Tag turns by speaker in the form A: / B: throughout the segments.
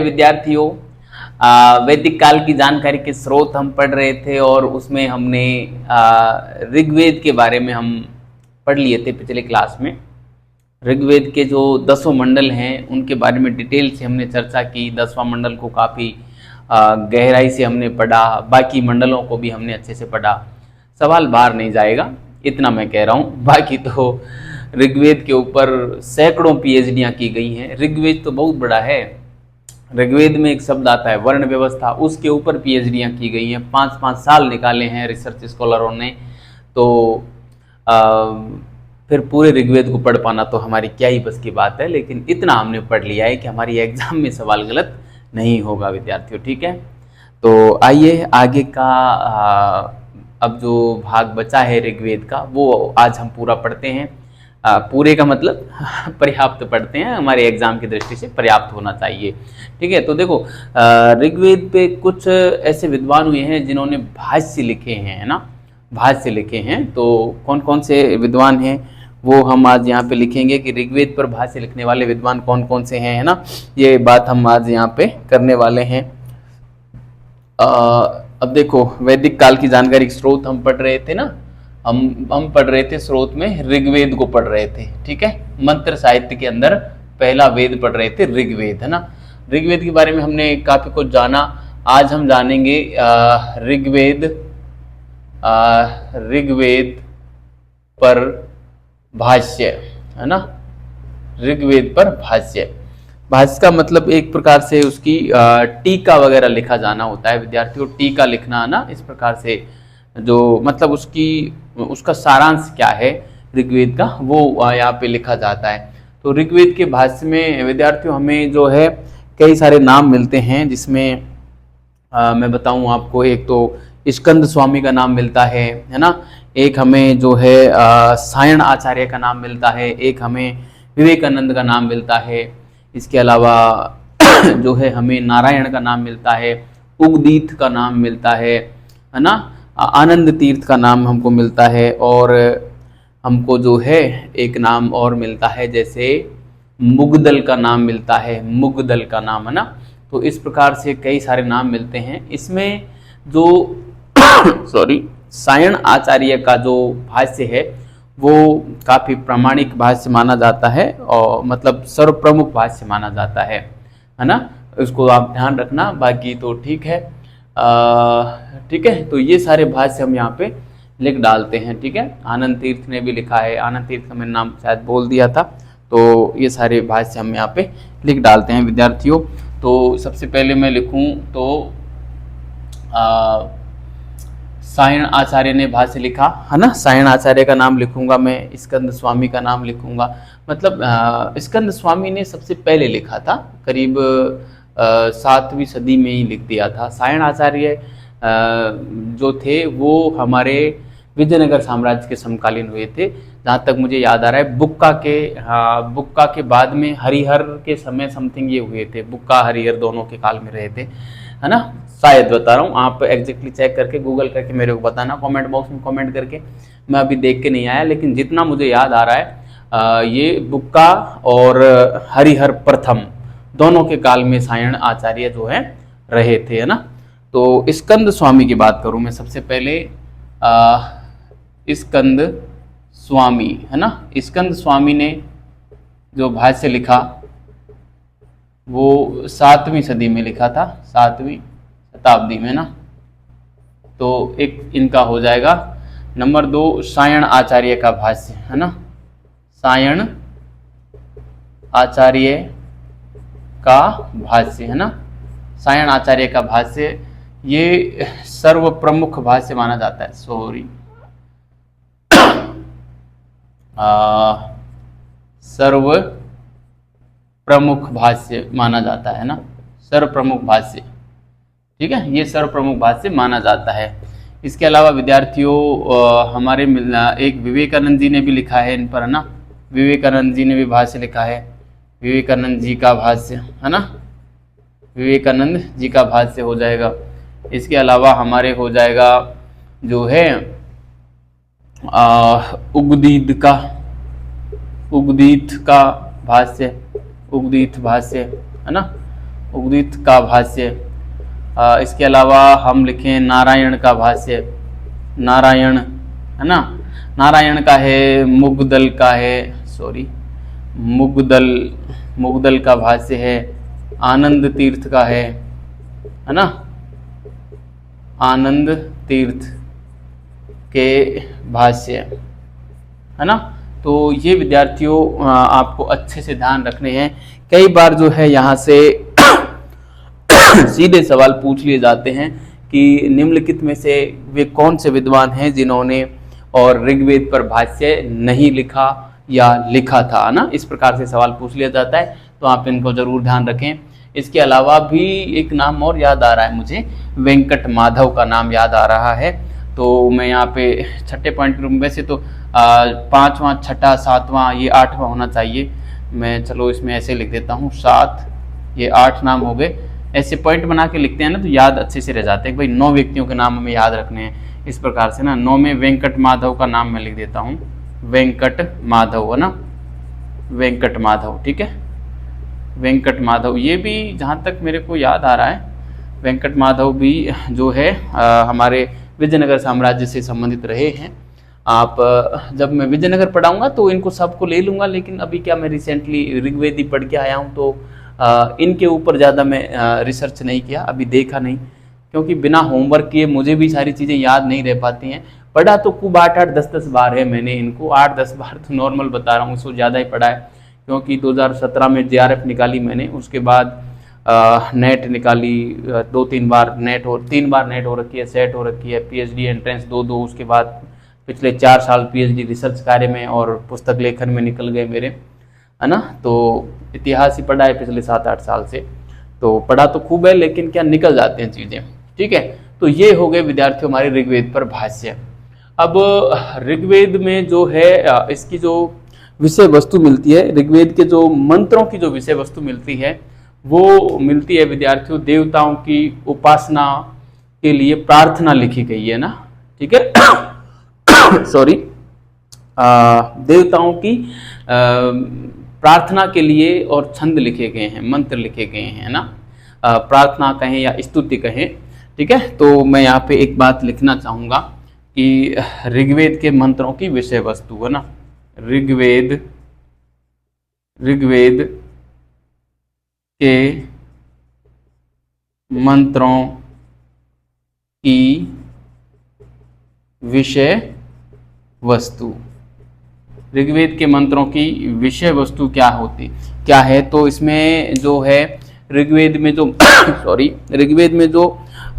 A: विद्यार्थियों, वैदिक काल की जानकारी के स्रोत हम पढ़ रहे थे और उसमें हमने ऋग्वेद के बारे में हम पढ़ लिए थे पिछले क्लास में। ऋग्वेद के जो 10 मंडल हैं उनके बारे में डिटेल से हमने चर्चा की। 10वां मंडल को काफ़ी गहराई से हमने पढ़ा, बाकी मंडलों को भी हमने अच्छे से पढ़ा। सवाल बाहर नहीं जाएगा, इतना मैं कह रहा हूँ। बाकी तो ऋग्वेद के ऊपर सैकड़ों पीएचडियाँ की गई हैं। ऋग्वेद तो बहुत बड़ा है। ऋग्वेद में एक शब्द आता है वर्ण व्यवस्था, उसके ऊपर पीएचडियाँ की गई हैं। 5-5 साल निकाले हैं रिसर्च स्कॉलरों ने। तो फिर पूरे ऋग्वेद को पढ़ पाना तो हमारी क्या ही बस की बात है, लेकिन इतना हमने पढ़ लिया है कि हमारी एग्जाम में सवाल गलत नहीं होगा विद्यार्थियों। ठीक है, तो आइए आगे का अब जो भाग बचा है ऋग्वेद का वो आज हम पूरा पढ़ते हैं। पूरे का मतलब पर्याप्त पढ़ते हैं, हमारे एग्जाम की दृष्टि से पर्याप्त होना चाहिए। ठीक है, तो देखो ऋग्वेद पे कुछ ऐसे विद्वान हुए हैं जिन्होंने भाष्य लिखे हैं, है ना, भाष्य लिखे हैं। तो कौन कौन से विद्वान हैं वो हम आज यहाँ पे लिखेंगे कि ऋग्वेद पर भाष्य लिखने वाले विद्वान कौन कौन से हैं, है ना, ये बात हम आज यहाँ पे करने वाले हैं। अब देखो वैदिक काल की जानकारी स्रोत हम पढ़ रहे थे ना, हम पढ़ रहे थे स्रोत में ऋग्वेद को पढ़ रहे थे। ठीक है, मंत्र साहित्य के अंदर पहला वेद पढ़ रहे थे ऋग्वेद, है ना। ऋग्वेद के बारे में हमने काफी कुछ जाना। आज हम जानेंगे ऋग्वेद पर भाष्य, है ना। ऋग्वेद पर भाष्य, भाष्य का मतलब एक प्रकार से उसकी टीका वगैरह लिखा जाना होता है विद्यार्थियों। टीका लिखना ना, इस प्रकार से जो मतलब उसका सारांश क्या है ऋग्वेद का वो यहाँ पे लिखा जाता है। तो ऋग्वेद के भाष्य में विद्यार्थियों हमें जो है कई सारे नाम मिलते हैं, जिसमें मैं बताऊं आपको, एक तो स्कंद स्वामी का नाम मिलता है ना। एक हमें जो है सायण आचार्य का नाम मिलता है। एक हमें विवेकानंद का नाम मिलता है। इसके अलावा जो है हमें नारायण का नाम मिलता है, उगदीत का नाम मिलता है ना, आनंद तीर्थ का नाम हमको मिलता है, और हमको जो है एक नाम और मिलता है, जैसे मुगदल का नाम मिलता है, मुगदल का नाम, है ना। तो इस प्रकार से कई सारे नाम मिलते हैं। इसमें जो सायण आचार्य का जो भाष्य है वो काफ़ी प्रामाणिक भाष्य माना जाता है, और मतलब सर्वप्रमुख भाष्य माना जाता है ना। इसको आप ध्यान रखना, बाकी तो ठीक है। ठीक है, तो ये सारे भाष्य हम यहाँ पे लिख डालते हैं। ठीक है, आनंद तीर्थ ने भी लिखा है, आनंद तीर्थ का मैंने नाम शायद बोल दिया था। तो ये सारे भाष्य हम यहाँ पे लिख डालते हैं विद्यार्थियों। तो सबसे पहले मैं लिखूँ तो सायण आचार्य ने भाष्य लिखा, है ना। सायण आचार्य का नाम लिखूंगा मैं, स्कंद स्वामी का नाम लिखूंगा। मतलब स्कंद स्वामी ने सबसे पहले लिखा था, करीब 7वीं सदी में ही लिख दिया था। सायण आचार्य जो थे वो हमारे विजयनगर साम्राज्य के समकालीन हुए थे, जहाँ तक मुझे याद आ रहा है। बुक्का के बाद में हरिहर के समय समथिंग ये हुए थे। बुक्का हरिहर दोनों के काल में रहे थे, है ना, शायद बता रहा हूँ। आप एग्जैक्टली चेक करके गूगल करके मेरे को बताना, कमेंट बॉक्स में कमेंट करके। मैं अभी देख के नहीं आया, लेकिन जितना मुझे याद आ रहा है ये बुक्का और हरिहर प्रथम दोनों के काल में सायण आचार्य जो है रहे थे, है ना। तो स्कंद स्वामी की बात करूँ मैं सबसे पहले, स्कंद स्वामी, है ना। स्कंद स्वामी ने जो भाष्य लिखा वो 7वीं सदी में लिखा था, 7वीं शताब्दी में ना। तो एक इनका हो जाएगा। नंबर 2 सायण आचार्य का भाष्य, है ना। सायण आचार्य का भाष्य, है ना। सायण आचार्य का भाष्य ये सर्व प्रमुख भाष्य माना जाता है। सर्व प्रमुख भाष्य माना जाता है ना, सर्व प्रमुख भाष्य। ठीक है, ये सर्व प्रमुख भाष्य माना जाता है। इसके अलावा विद्यार्थियों हमारे एक विवेकानंद जी ने भी लिखा है इन पर, है ना। विवेकानंद जी ने भी भाष्य लिखा है, विवेकानंद जी का भाष्य, है ना। विवेकानंद जी का भाष्य हो जाएगा। इसके अलावा हमारे हो जाएगा जो है उगदीत का भाष्य, उगदीत भाष्य, है ना। उद्गीत का भाष्य। इसके अलावा हम लिखें नारायण का भाष्य, नारायण है ना, नारायण का है, मुग्दल का है, सॉरी मुग्दल का भाष्य है, आनंद तीर्थ का है ना, आनंद तीर्थ के भाष्य है ना। तो ये विद्यार्थियों आपको अच्छे से ध्यान रखने हैं। कई बार जो है यहाँ से सीधे सवाल पूछ लिए जाते हैं कि निम्नलिखित में से वे कौन से विद्वान हैं जिन्होंने और ऋग्वेद पर भाष्य नहीं लिखा या लिखा था ना, इस प्रकार से सवाल पूछ लिया जाता है, तो आप इनको जरूर ध्यान रखें। इसके अलावा भी एक नाम और याद आ रहा है मुझे, वेंकट माधव का नाम याद आ रहा है। तो मैं यहाँ पे छठे पॉइंट रूम, वैसे तो पांचवा, छठा, सातवां, ये आठवां होना चाहिए, मैं चलो इसमें ऐसे लिख देता हूँ 7, ये 8 नाम हो गए। ऐसे पॉइंट बना के लिखते हैं ना तो याद अच्छे से रह जाते हैं। भाई 9 व्यक्तियों के नाम हमें याद रखने हैं इस प्रकार से ना। 9 में वेंकट माधव का नाम मैं लिख देता हूँ, वेंकट माधव है ना, वेंकट माधव, ठीक है, वेंकट माधव। ये भी जहाँ तक मेरे को याद आ रहा है, वेंकट माधव भी जो है हमारे विजयनगर साम्राज्य से संबंधित रहे हैं। आप जब मैं विजयनगर पढ़ाऊंगा तो इनको सबको ले लूंगा, लेकिन अभी क्या मैं रिसेंटली ऋग्वेदी पढ़ के आया हूँ, तो इनके ऊपर ज़्यादा मैं रिसर्च नहीं किया, अभी देखा नहीं, क्योंकि बिना होमवर्क किए मुझे भी सारी चीज़ें याद नहीं रह पाती हैं। पढ़ा तो खूब 8-8, 10-10 बार है मैंने इनको, 8-10 बार तो नॉर्मल बता रहा हूँ, उसको ज़्यादा ही पढ़ा है, क्योंकि 2017 में JRF निकाली मैंने, उसके बाद नेट निकाली 2-3 बार, नेट और 3 बार नेट हो रखी है, सेट हो रखी है, PhD एंट्रेंस 2-2, उसके बाद पिछले 4 साल PhD रिसर्च कार्य में और पुस्तक लेखन में निकल गए मेरे, है ना। तो इतिहास ही पढ़ा है पिछले 7-8 साल से, तो पढ़ा तो खूब है, लेकिन क्या निकल जाते हैं चीज़ें, ठीक है। तो ये हो गए विद्यार्थियों हमारे ऋग्वेद पर भाष्य। अब ऋग्वेद में जो है इसकी जो विषय वस्तु मिलती है, ऋग्वेद के जो मंत्रों की जो विषय वस्तु मिलती है, वो मिलती है विद्यार्थियों देवताओं की उपासना के लिए प्रार्थना लिखी गई है ना, ठीक है सॉरी, देवताओं की प्रार्थना के लिए और छंद लिखे गए हैं, मंत्र लिखे गए हैं ना, प्रार्थना कहें या स्तुति कहें, ठीक है। तो मैं यहाँ पे एक बात लिखना चाहूँगा कि ऋग्वेद के मंत्रों की विषय वस्तु है ना, ऋग्वेद के मंत्रों की विषय वस्तु, ऋग्वेद के मंत्रों की विषय वस्तु क्या है, तो इसमें जो है ऋग्वेद में जो ऋग्वेद में जो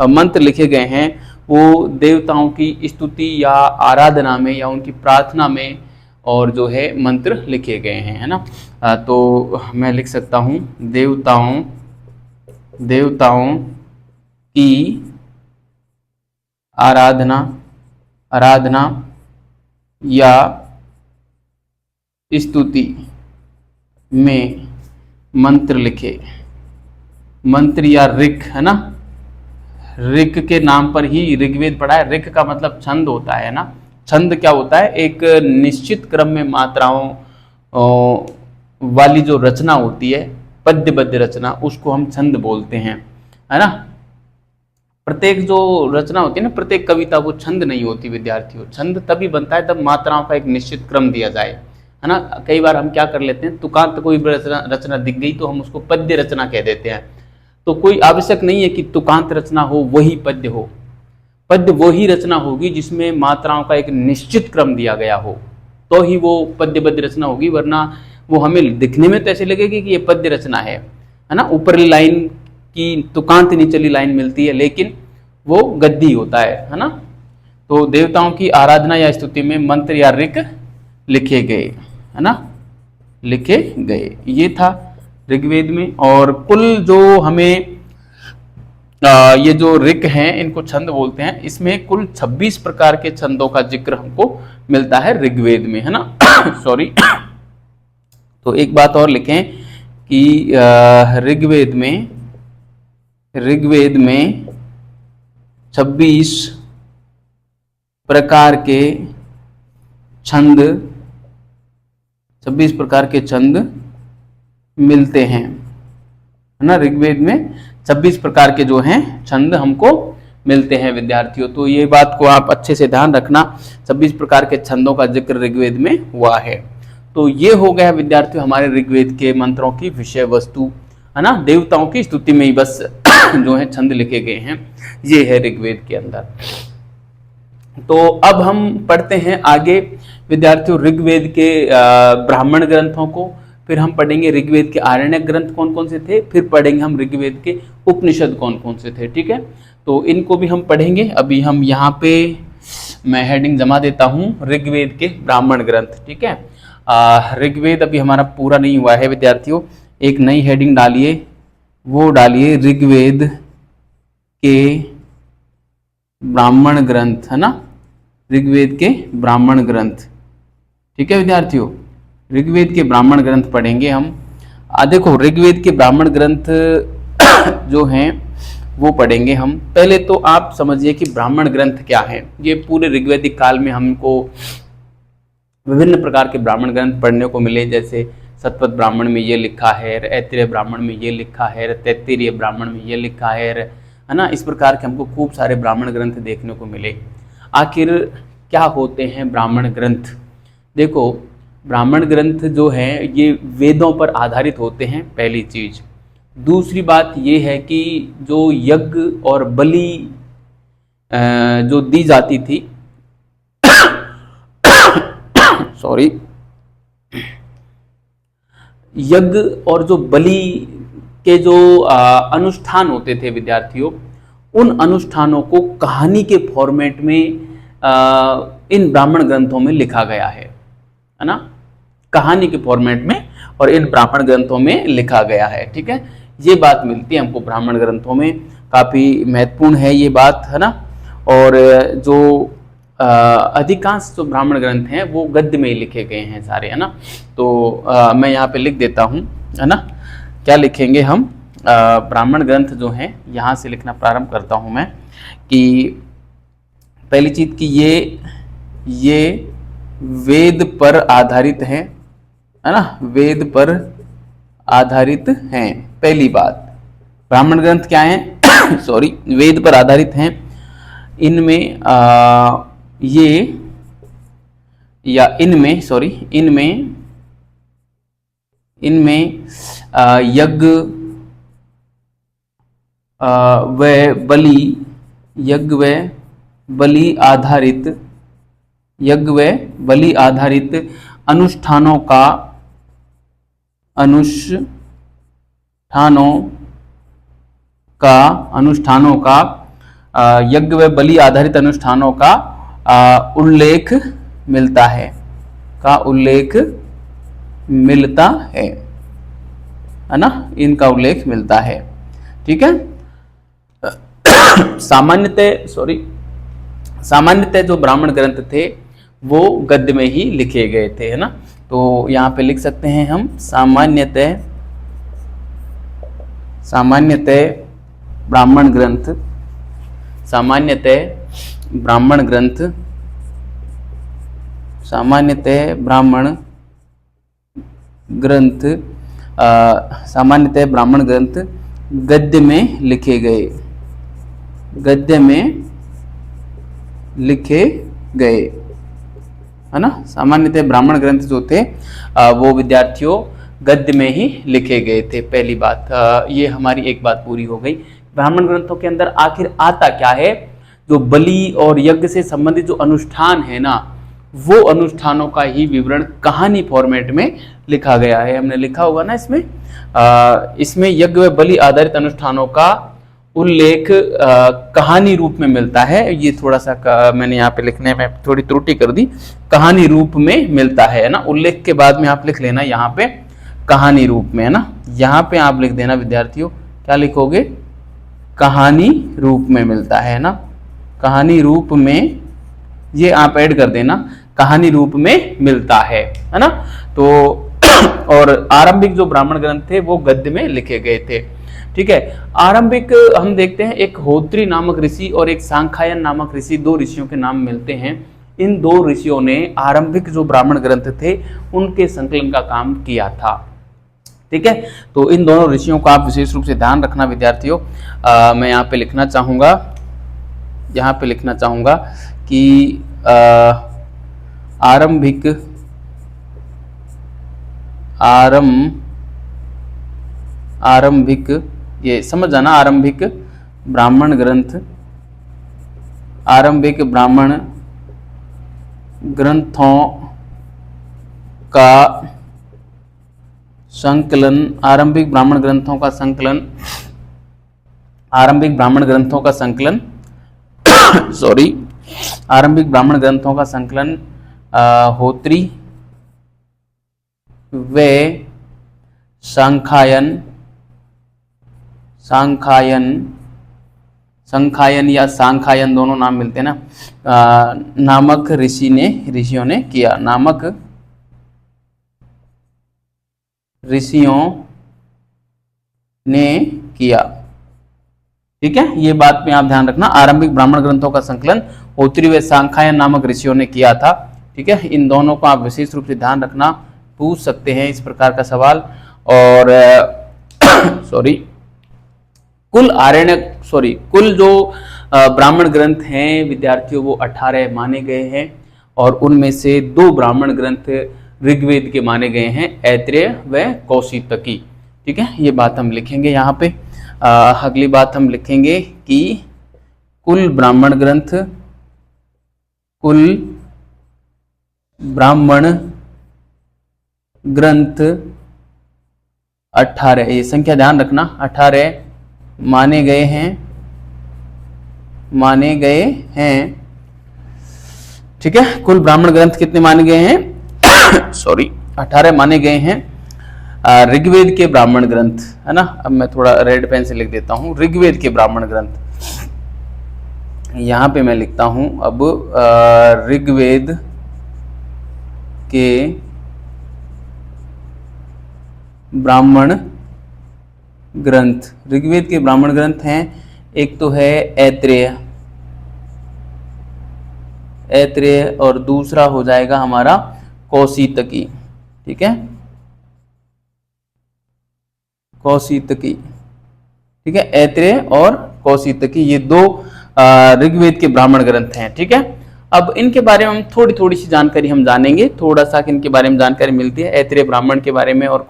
A: मंत्र लिखे गए हैं वो देवताओं की स्तुति या आराधना में या उनकी प्रार्थना में और जो है मंत्र लिखे गए हैं, है ना। तो मैं लिख सकता हूँ देवताओं की आराधना या स्तुति में मंत्र लिखे, मंत्र या ऋक है ना, ऋक के नाम पर ही ऋग्वेद पढ़ा है। ऋक का मतलब छंद होता है ना, छंद क्या होता है, एक निश्चित क्रम में मात्राओं वाली जो रचना होती है, पद्यबद्ध रचना, उसको हम छंद बोलते हैं, है ना। प्रत्येक जो रचना होती है ना, प्रत्येक कविता, वो छंद नहीं होती विद्यार्थियों। छंद तभी बनता है जब मात्राओं का एक निश्चित क्रम दिया जाए, है ना। कई बार हम क्या कर लेते हैं, तुकांत कोई रचना दिख गई तो हम उसको पद्य रचना कह देते हैं। तो कोई आवश्यक नहीं है कि तुकांत रचना हो वही पद्य हो, पद्य वही रचना होगी जिसमें मात्राओं का एक निश्चित क्रम दिया गया हो, तो ही वो पद्यबद्ध रचना होगी, वरना वो हमें दिखने में तो ऐसे लगेगी कि ये पद्य रचना है ना। ऊपरी लाइन की तुकांत निचली लाइन मिलती है, लेकिन वो गद्दी होता है ना। तो देवताओं की आराधना या स्तुति में मंत्र या ऋक लिखे गए, है ना, लिखे गए, ये था ऋग्वेद में। और कुल जो हमें ये जो ऋक हैं इनको छंद बोलते हैं, इसमें कुल 26 प्रकार के छंदों का जिक्र हमको मिलता है ऋग्वेद में, है ना सॉरी। तो एक बात और लिखें कि ऋग्वेद में 26 प्रकार के छंद, 26 प्रकार के छंद मिलते हैं, है ना। ऋग्वेद में 26 प्रकार के जो हैं छंद हमको मिलते हैं विद्यार्थियों। तो ये बात को आप अच्छे से ध्यान रखना, 26 प्रकार के छंदों का जिक्र ऋग्वेद में हुआ है। तो ये हो गया विद्यार्थियों हमारे ऋग्वेद के मंत्रों की विषय वस्तु, है ना। देवताओं की स्तुति में ही बस जो है छंद लिखे गए हैं, ये है ऋग्वेद के अंदर। तो अब हम पढ़ते हैं आगे विद्यार्थियों ऋग्वेद के ब्राह्मण ग्रंथों को, फिर हम पढ़ेंगे ऋग्वेद के आरण्यक ग्रंथ कौन कौन से थे, फिर पढ़ेंगे हम ऋग्वेद के उपनिषद कौन कौन से थे। ठीक है, तो इनको भी हम पढ़ेंगे। अभी हम यहाँ पे मैं हेडिंग जमा देता हूँ ऋग्वेद के ब्राह्मण ग्रंथ। ठीक है, ऋग्वेद अभी हमारा पूरा नहीं हुआ है विद्यार्थियों, एक नई हेडिंग डालिए, वो डालिए ऋग्वेद के ब्राह्मण ग्रंथ, है ना, ऋग्वेद के ब्राह्मण ग्रंथ। ठीक है विद्यार्थियों, ऋग्वेद के ब्राह्मण ग्रंथ पढ़ेंगे हम। देखो ऋग्वेद के ब्राह्मण ग्रंथ जो हैं वो पढ़ेंगे हम। पहले तो आप समझिए कि ब्राह्मण ग्रंथ क्या है। ये पूरे ऋग्वैदिक काल में हमको विभिन्न प्रकार के ब्राह्मण ग्रंथ पढ़ने को मिले, जैसे सतपथ ब्राह्मण में ये लिखा है, ऐत्रेय ब्राह्मण में ये लिखा है, तैत्तिरीय ब्राह्मण में ये लिखा है ना। इस प्रकार के हमको खूब सारे ब्राह्मण ग्रंथ देखने को मिले। आखिर क्या होते हैं ब्राह्मण ग्रंथ? देखो ब्राह्मण ग्रंथ जो हैं ये वेदों पर आधारित होते हैं, पहली चीज। दूसरी बात ये है कि जो यज्ञ और बलि जो दी जाती थी सॉरी, यज्ञ और जो बलि के जो अनुष्ठान होते थे विद्यार्थियों, उन अनुष्ठानों को कहानी के फॉर्मेट में इन ब्राह्मण ग्रंथों में लिखा गया है ना, कहानी के फॉर्मेट में और इन ब्राह्मण ग्रंथों में लिखा गया है। ठीक है, ये बात मिलती है हमको ब्राह्मण ग्रंथों में, काफी महत्वपूर्ण है ये बात, है ना। और जो अधिकांश जो ब्राह्मण ग्रंथ हैं वो गद्य में ही लिखे गए हैं सारे, है ना। तो मैं यहाँ पे लिख देता हूँ, है ना, क्या लिखेंगे हम। ब्राह्मण ग्रंथ जो हैं यहाँ से लिखना प्रारंभ करता हूँ मैं, कि पहली चीज कि ये वेद पर आधारित हैं, है ना, वेद पर आधारित हैं। पहली बात, ब्राह्मण ग्रंथ क्या हैं सॉरी, वेद पर आधारित हैं। इनमें ये या इनमें सॉरी इनमें यज्ञ व बलि आधारित अनुष्ठानों का यज्ञ व बलि आधारित अनुष्ठानों का उल्लेख मिलता है, है ना, इनका उल्लेख मिलता है। ठीक है, सामान्यतः जो ब्राह्मण ग्रंथ थे वो गद्य में ही लिखे गए थे, है ना। तो यहाँ पे लिख सकते हैं हम सामान्यतः ब्राह्मण ग्रंथ गद्य में लिखे गए, है ना। सामान्यतः ब्राह्मण ग्रंथ जो थे वो विद्यार्थियों गद्य में ही लिखे गए थे। पहली बात, ये हमारी एक बात पूरी हो गई। ब्राह्मण ग्रंथों के अंदर आखिर आता क्या है? जो बलि और यज्ञ से संबंधित जो अनुष्ठान है ना, वो अनुष्ठानों का ही विवरण कहानी फॉर्मेट में लिखा गया है। हमने लिखा होगा ना इसमें यज्ञ व बलि आधारित अनुष्ठानों का उल्लेख कहानी रूप में मिलता है। ये थोड़ा सा मैंने यहाँ पे लिखने में थोड़ी त्रुटि कर दी, कहानी रूप में मिलता है ना। उल्लेख के बाद में आप लिख लेना यहाँ पे कहानी रूप में, है ना। यहाँ पे आप लिख देना विद्यार्थियों, क्या लिखोगे? कहानी रूप में मिलता है ना, कहानी रूप में, ये आप ऐड कर देना, कहानी रूप में मिलता है ना। तो और आरंभिक जो ब्राह्मण ग्रंथ थे वो गद्य में लिखे गए थे। ठीक है, आरंभिक हम देखते हैं एक होत्री नामक ऋषि और एक सांख्यायन नामक ऋषि, दो ऋषियों के नाम मिलते हैं। इन दो ऋषियों ने आरंभिक जो ब्राह्मण ग्रंथ थे उनके संकलन का काम किया था। ठीक है। तो इन दोनों ऋषियों का आप विशेष रूप से ध्यान रखना विद्यार्थियों। मैं यहाँ पे लिखना चाहूंगा कि आरंभिक ये समझ जाना, आरंभिक ब्राह्मण ग्रंथों का संकलन, आरंभिक ब्राह्मण ग्रंथों का संकलन होत्री व संखायन या सांखायन दोनों नाम मिलते हैं ना, नामक ऋषियों ने किया। ठीक है, ये बात में आप ध्यान रखना। आरंभिक ब्राह्मण ग्रंथों का संकलन होत्री व सांखायन नामक ऋषियों ने किया था। ठीक है, इन दोनों को आप विशेष रूप से ध्यान रखना, पूछ सकते हैं इस प्रकार का सवाल। और कुल जो ब्राह्मण ग्रंथ हैं विद्यार्थियों वो 18 माने गए हैं, और उनमें से 2 ब्राह्मण ग्रंथ ऋग्वेद के माने गए हैं, ऐत्रेय व कौशितकी। ठीक है, ये बात हम लिखेंगे यहाँ पे। अगली बात हम लिखेंगे कि कुल ब्राह्मण ग्रंथ 18, ये संख्या ध्यान रखना, 18 माने गए हैं। ठीक है, कुल ब्राह्मण ग्रंथ कितने माने गए हैं? 18 माने गए हैं ऋग्वेद के ब्राह्मण ग्रंथ, है ना। अब मैं थोड़ा रेड पेन से लिख देता हूं, ऋग्वेद के ब्राह्मण ग्रंथ। यहां पे मैं लिखता हूं अब ऋग्वेद के ब्राह्मण ग्रंथ हैं। एक तो है ऐत्रेय और दूसरा हो जाएगा हमारा कौशितकी। ठीक है, कौशितकी। ठीक है, ऐत्रेय और कौशितकी, ये 2 ऋग्वेद के ब्राह्मण ग्रंथ हैं। ठीक है, अब इनके बारे में हम थोड़ी सी जानकारी हम जानेंगे, थोड़ा सा इनके बारे में जानकारी मिलती है ऐत्रेय ब्राह्मण के बारे में और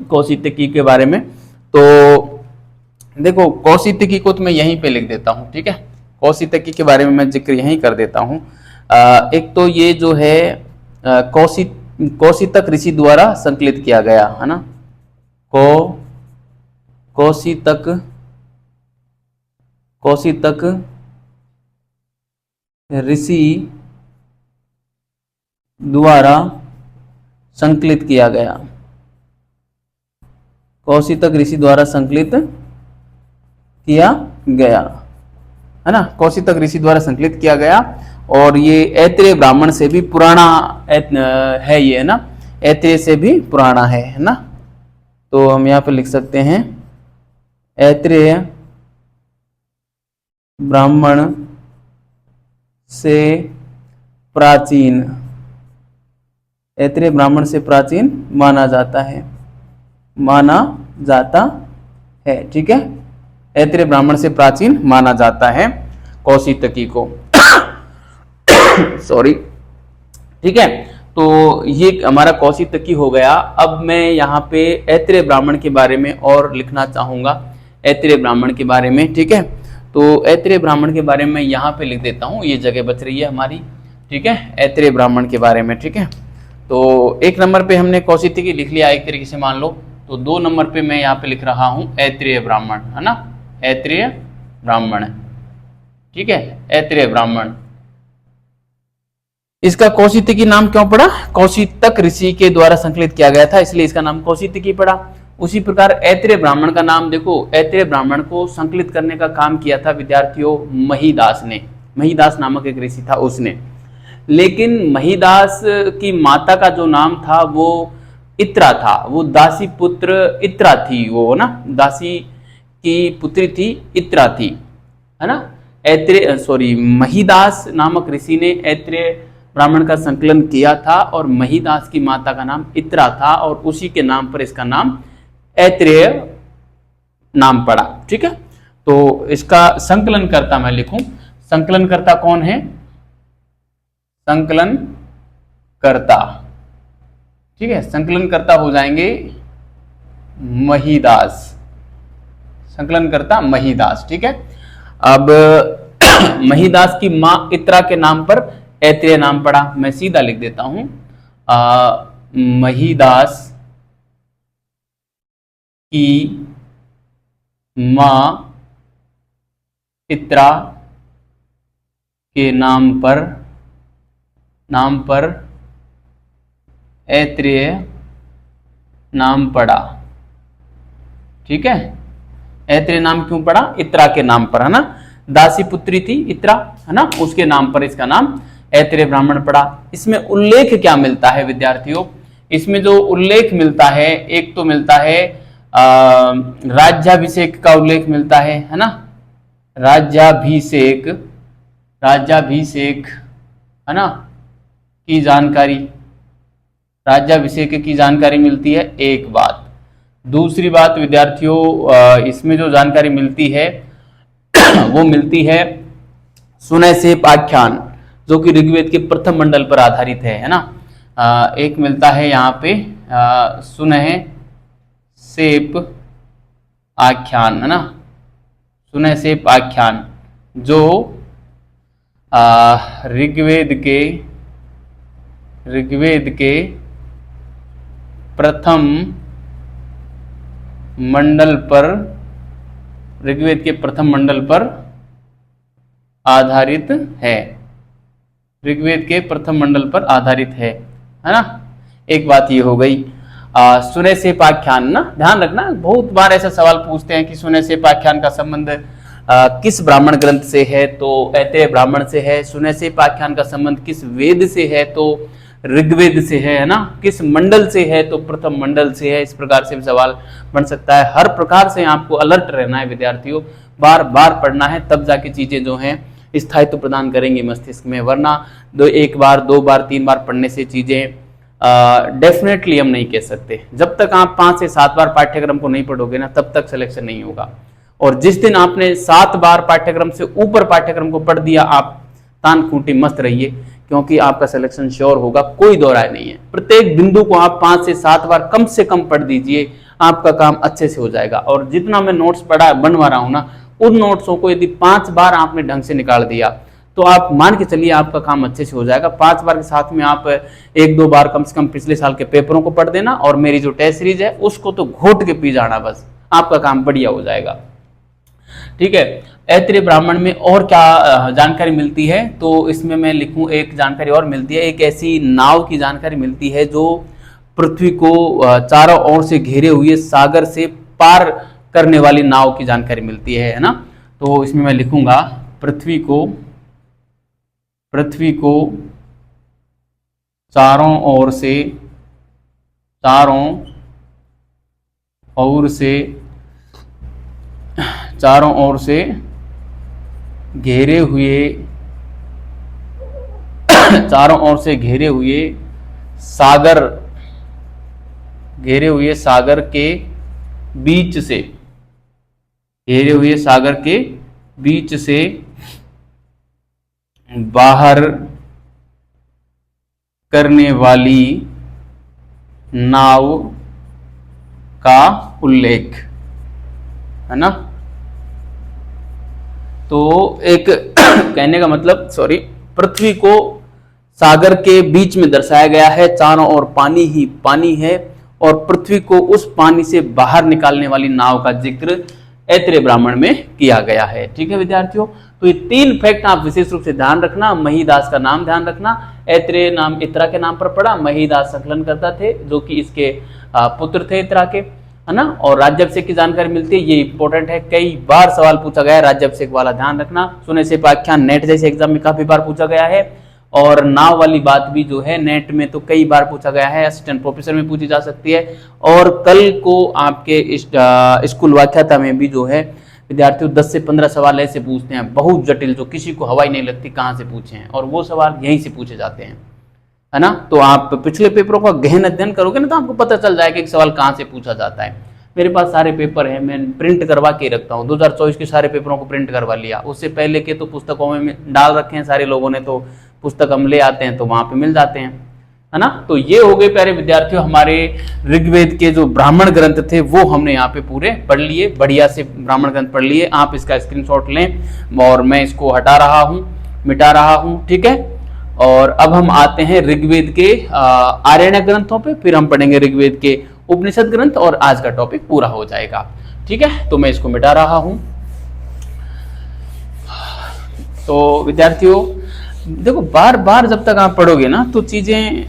A: कौशितकी के बारे में। तो देखो, कौशितकी को तो मैं यहीं पे लिख देता हूं। ठीक है, कौशितकी के बारे में मैं जिक्र यहीं कर देता हूं। एक तो ये जो है कौशितक ऋषि द्वारा संकलित किया गया, है ना। कौशितक ऋषि द्वारा संकलित किया गया, कौशितक ऋषि द्वारा संकलित किया गया, है ना। कौशितक ऋषि द्वारा संकलित किया गया, और ये ऐत्रेय ब्राह्मण से भी पुराना है ये, है ना, ऐत्रेय से भी पुराना है ना। तो हम यहाँ पे लिख सकते हैं ऐत्रेय ब्राह्मण से प्राचीन, ऐत्रेय ब्राह्मण से प्राचीन माना जाता है। ठीक है, ऐत्रेय ब्राह्मण से प्राचीन माना जाता है कौशितकी को। ठीक है, तो ये हमारा कौशितकी हो गया। अब मैं यहाँ पे ऐत्रेय ब्राह्मण के बारे में और लिखना चाहूंगा, ऐत्रेय ब्राह्मण के बारे में। ठीक है, तो ऐत्रेय ब्राह्मण के बारे में यहाँ पे लिख देता हूँ, ये जगह बच रही है हमारी। ठीक है, ऐत्रेय ब्राह्मण के बारे में। ठीक है, तो 1 नंबर पे हमने कौशितकी लिख लिया एक तरीके से मान लो, तो 2 नंबर पे मैं यहाँ पे लिख रहा हूँ ऐत्रेय ब्राह्मण, है ना, ऐत्रेय ब्राह्मण। ठीक है, ऐत्रेय ब्राह्मण। इसका कौशितकी नाम क्यों पड़ा? कौशितक ऋषि के द्वारा संकलित किया गया था, इसलिए इसका नाम कौशितकी पड़ा। उसी प्रकार ऐत्रेय ब्राह्मण का नाम देखो, ऐत्रेय ब्राह्मण को संकलित करने का काम किया था विद्यार्थियों महीदास ने, महीदास नामक एक ऋषि था उसने। लेकिन महीदास की माता का जो नाम था वो इत्रा था, वो दासी पुत्र इत्रा थी, वो ना दासी की पुत्री थी, इत्रा थी, है ना। महीदास नामक ऋषि ने ऐत्रेय ब्राह्मण का संकलन किया था और महिदास की माता का नाम इत्रा था और उसी के नाम पर इसका नाम ऐत्रेय नाम पड़ा। ठीक है, तो इसका संकलन करता मैं लिखूं, संकलन करता कौन है? संकलन करता, ठीक है, संकलन करता हो जाएंगे महिदास, संकलन करता महिदास। ठीक है, अब महिदास की मां इत्रा के नाम पर ऐत्रेय नाम पड़ा। मैं सीधा लिख देता हूं, महिदास की मां इत्रा के नाम पर ऐत्रेय नाम पड़ा। ठीक है, ऐत्रेय नाम क्यों पड़ा? इत्रा के नाम पर, है ना, दासी पुत्री थी इत्रा, है ना, उसके नाम पर इसका नाम ऐत्रेय ब्राह्मण पड़ा। इसमें उल्लेख क्या मिलता है विद्यार्थियों? इसमें जो उल्लेख मिलता है, एक तो मिलता है राज्याभिषेक का उल्लेख मिलता है ना, राज्याभिषेक है ना की जानकारी, राज्याभिषेक की जानकारी मिलती है, एक बात। दूसरी बात विद्यार्थियों, इसमें जो जानकारी मिलती है वो मिलती है सुनैसेप आख्यान, जो कि ऋग्वेद के प्रथम मंडल पर आधारित है ना। एक मिलता है यहाँ पे सुनैसेप आख्यान, है ना, सुनैसेप आख्यान, जो ऋग्वेद के प्रथम मंडल पर, ऋग्वेद के प्रथम मंडल पर आधारित है, ऋग्वेद के प्रथम मंडल पर आधारित है ना। एक बात ये हो गई। सुनैसेप आख्यान ना, ध्यान रखना, बहुत बार ऐसा सवाल पूछते हैं कि सुनैसेप आख्यान का संबंध किस ब्राह्मण ग्रंथ से है? तो ऐत्रेय ब्राह्मण से है। सुनैसेप आख्यान का संबंध किस वेद से है? तो ऋग्वेद से है ना। किस मंडल से है? तो प्रथम मंडल से है। इस प्रकार से भी सवाल बन सकता है। हर प्रकार से आपको अलर्ट रहना है विद्यार्थियों, बार बार पढ़ना है, तब जाके चीजें जो हैं स्थायित्व प्रदान करेंगी मस्तिष्क में, वरना एक बार, दो बार, तीन बार पढ़ने से चीजें डेफिनेटली हम नहीं कह सकते। जब तक आप 5 से 7 बार पाठ्यक्रम को नहीं पढ़ोगे ना, तब तक सिलेक्शन नहीं होगा। और जिस दिन आपने 7 बार पाठ्यक्रम से ऊपर पाठ्यक्रम को पढ़ दिया, आप तान खूंटी मस्त रहिए, क्योंकि आपका सिलेक्शन श्योर होगा, कोई दो राय नहीं है। प्रत्येक बिंदु को आप 5 से 7 बार कम से कम पढ़ दीजिए, आपका काम अच्छे से हो जाएगा। और जितना मैं नोट्स बनवा रहा हूं ना, उन नोट्सों को यदि 5 बार आपने ढंग से निकाल दिया, तो आप मान के चलिए आपका काम अच्छे से हो जाएगा। 5 बार के साथ में आप 1-2 बार कम से कम पिछले साल के पेपरों को पढ़ देना, और मेरी जो टेस्ट सीरीज है उसको तो घोट के पी जाना, बस आपका काम बढ़िया हो जाएगा। ठीक है, ऐत्रेय ब्राह्मण में और क्या जानकारी मिलती है? तो इसमें मैं लिखूं, एक जानकारी और मिलती है, एक ऐसी नाव की जानकारी मिलती है जो पृथ्वी को चारों ओर से घेरे हुए सागर से पार करने वाली नाव की जानकारी मिलती है ना। तो इसमें मैं लिखूंगा पृथ्वी को चारों ओर से घेरे हुए सागर के बीच से बाहर करने वाली नाव का उल्लेख है ना। तो एक कहने का मतलब, पृथ्वी को सागर के बीच में दर्शाया गया है, चारों ओर पानी ही पानी है, और पृथ्वी को उस पानी से बाहर निकालने वाली नाव का जिक्र ऐत्रेय ब्राह्मण में किया गया है। ठीक है विद्यार्थियों, तो ये 3 फैक्ट आप विशेष रूप से ध्यान रखना। महिदास का नाम ध्यान रखना, ऐत्रेय नाम इत्रा के नाम पर पड़ा, महिदास संकलन करता थे जो कि इसके पुत्र थे इत्रा के, है ना। और राज्याभिषेक की जानकारी मिलती है, ये इंपॉर्टेंट है, कई बार सवाल पूछा गया है राज्याभिषेक वाला, ध्यान रखना। सुनैसेप आख्यान नेट जैसे एग्जाम में काफी बार पूछा गया है, और नाव वाली बात भी जो है नेट में तो कई बार पूछा गया है, असिस्टेंट प्रोफेसर में पूछी जा सकती है, और कल को आपके स्कूल व्याख्याता में भी जो है विद्यार्थियों 10 से 15 सवाल ऐसे पूछते हैं बहुत जटिल, जो किसी को हवा ही नहीं लगती कहाँ से पूछे हैं, और वो सवाल यहीं से पूछे जाते हैं, है ना। तो आप पिछले पेपरों का गहन अध्ययन करोगे ना, तो आपको पता चल जाएगा कि एक सवाल कहाँ से पूछा जाता है। मेरे पास सारे पेपर हैं, मैं प्रिंट करवा के रखता हूँ। 2024 के सारे पेपरों को प्रिंट करवा लिया, उससे पहले के तो पुस्तकों में डाल रखे हैं सारे लोगों ने, तो पुस्तक हम ले आते हैं तो वहां पे मिल जाते हैं, है ना। तो ये हो गए प्यारे विद्यार्थियों हमारे ऋग्वेद के जो ब्राह्मण ग्रंथ थे वो हमने यहाँ पे पूरे पढ़ लिए, बढ़िया से ब्राह्मण ग्रंथ पढ़ लिए। आप इसका स्क्रीनशॉट लें और मैं इसको हटा रहा हूँ, मिटा रहा हूँ, ठीक है। और अब हम आते हैं ऋग्वेद के आरण्यक ग्रंथों पे, फिर हम पढ़ेंगे ऋग्वेद के उपनिषद ग्रंथ और आज का टॉपिक पूरा हो जाएगा, ठीक है। तो मैं इसको मिटा रहा हूं। तो विद्यार्थियों देखो, बार बार जब तक आप पढ़ोगे ना तो चीजें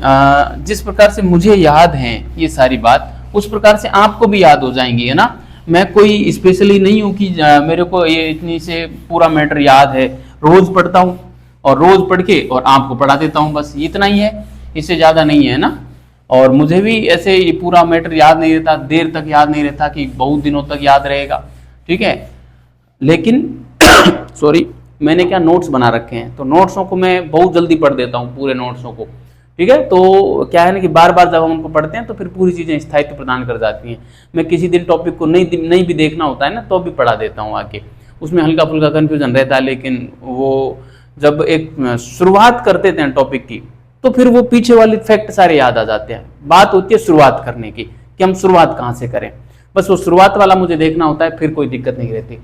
A: जिस प्रकार से मुझे याद हैं ये सारी बात, उस प्रकार से आपको भी याद हो जाएंगी, है ना। मैं कोई स्पेशली नहीं हूं कि मेरे को ये इतनी से पूरा मैटर याद है। रोज पढ़ता हूं और रोज पढ़ के और आपको पढ़ा देता हूं, बस इतना ही है, इससे ज्यादा नहीं है ना। और मुझे भी ऐसे ये पूरा मैटर याद नहीं रहता, देर तक याद नहीं रहता कि बहुत दिनों तक याद रहेगा, ठीक है। लेकिन सॉरी, मैंने क्या नोट्स बना रखे हैं, तो नोट्सों को मैं बहुत जल्दी पढ़ देता हूँ, पूरे नोट्सों को, ठीक है। तो क्या है ना कि बार बार जब हम उनको पढ़ते हैं तो फिर पूरी चीजें स्थायित्व प्रदान कर जाती हैं। मैं किसी दिन टॉपिक को नहीं भी देखना होता है ना तो भी पढ़ा देता हूँ आके, उसमें हल्का फुल्का कन्फ्यूजन रहता है, लेकिन वो जब एक शुरुआत करते हैं टॉपिक की तो फिर वो पीछे वाले फैक्ट सारे याद आ जाते हैं। बात होती है शुरुआत करने की कि हम शुरुआत कहाँ से करें, बस वो शुरुआत वाला मुझे देखना होता है, फिर कोई दिक्कत नहीं रहती,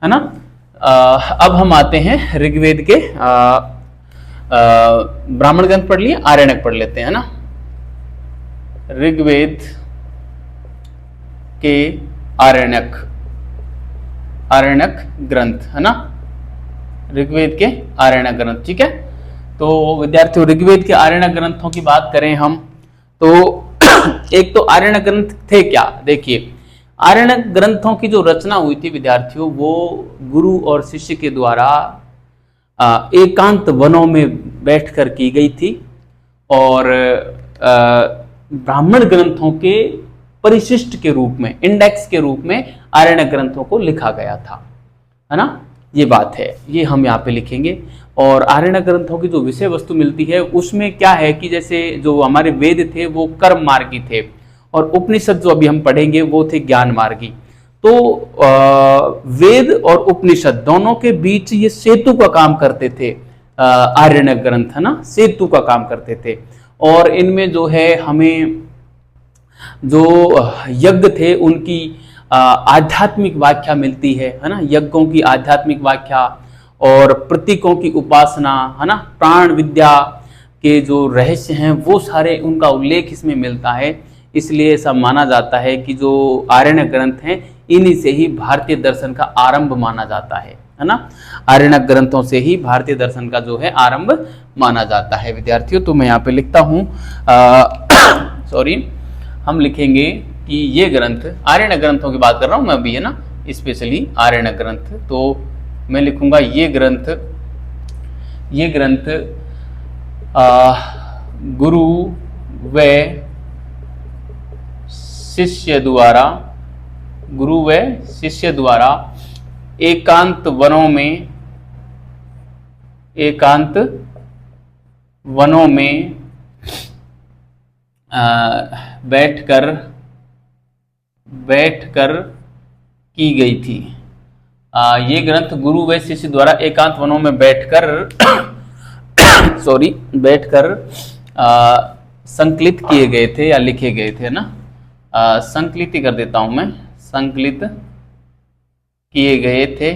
A: है ना। अब हम आते हैं ऋग्वेद के ब्राह्मण ग्रंथ पढ़ लिए, आरण्यक पढ़ लेते हैं ना। ऋग्वेद के आरण्यक ग्रंथ, है ना, ऋग्वेद के आरण्यक ग्रंथ, ठीक है। तो विद्यार्थियों ऋग्वेद के आरण्यक ग्रंथों की बात करें हम तो एक तो आरण्यक ग्रंथ थे क्या, देखिए आरण्यक ग्रंथों की जो रचना हुई थी विद्यार्थियों, वो गुरु और शिष्य के द्वारा एकांत वनों में बैठकर की गई थी, और ब्राह्मण ग्रंथों के परिशिष्ट के रूप में, इंडेक्स के रूप में आरण्यक ग्रंथों को लिखा गया था, है ना। ये बात है, ये हम यहाँ पे लिखेंगे। और आरण्यक ग्रंथों की जो विषय वस्तु मिलती है उसमें क्या है कि जैसे जो हमारे वेद थे वो कर्म मार्गी थे, और उपनिषद जो अभी हम पढ़ेंगे वो थे ज्ञान मार्गी। तो वेद और उपनिषद दोनों के बीच ये सेतु का काम करते थे, आरण्यक ग्रंथ, है ना, सेतु का काम करते थे। और इनमें जो है हमें जो यज्ञ थे उनकी आध्यात्मिक व्याख्या मिलती है ना, यज्ञों की आध्यात्मिक व्याख्या और प्रतीकों की उपासना, है ना, प्राण विद्या के जो रहस्य हैं वो सारे उनका उल्लेख इसमें मिलता है। इसलिए ऐसा माना जाता है कि जो आरण्यक ग्रंथ हैं इन्हीं से ही भारतीय दर्शन का आरंभ माना जाता है ना। आरण्यक ग्रंथों से ही भारतीय दर्शन का जो है आरंभ माना जाता है विद्यार्थियों। तो मैं यहाँ पे लिखता हूँ सॉरी, हम लिखेंगे कि ये ग्रंथ, आरण्यक ग्रंथों की बात कर रहा हूँ मैं अभी, है ना, स्पेशली आरण्यक ग्रंथ। तो मैं लिखूंगा ये ग्रंथ गुरु व शिष्य द्वारा एकांत वनों में बैठकर की गई थी। ये ग्रंथ गुरु व शिष्य द्वारा एकांत वनों में बैठकर संकलित किए गए थे या लिखे गए थे ना। संकलित ही कर देता हूं मैं, संकलित किए गए थे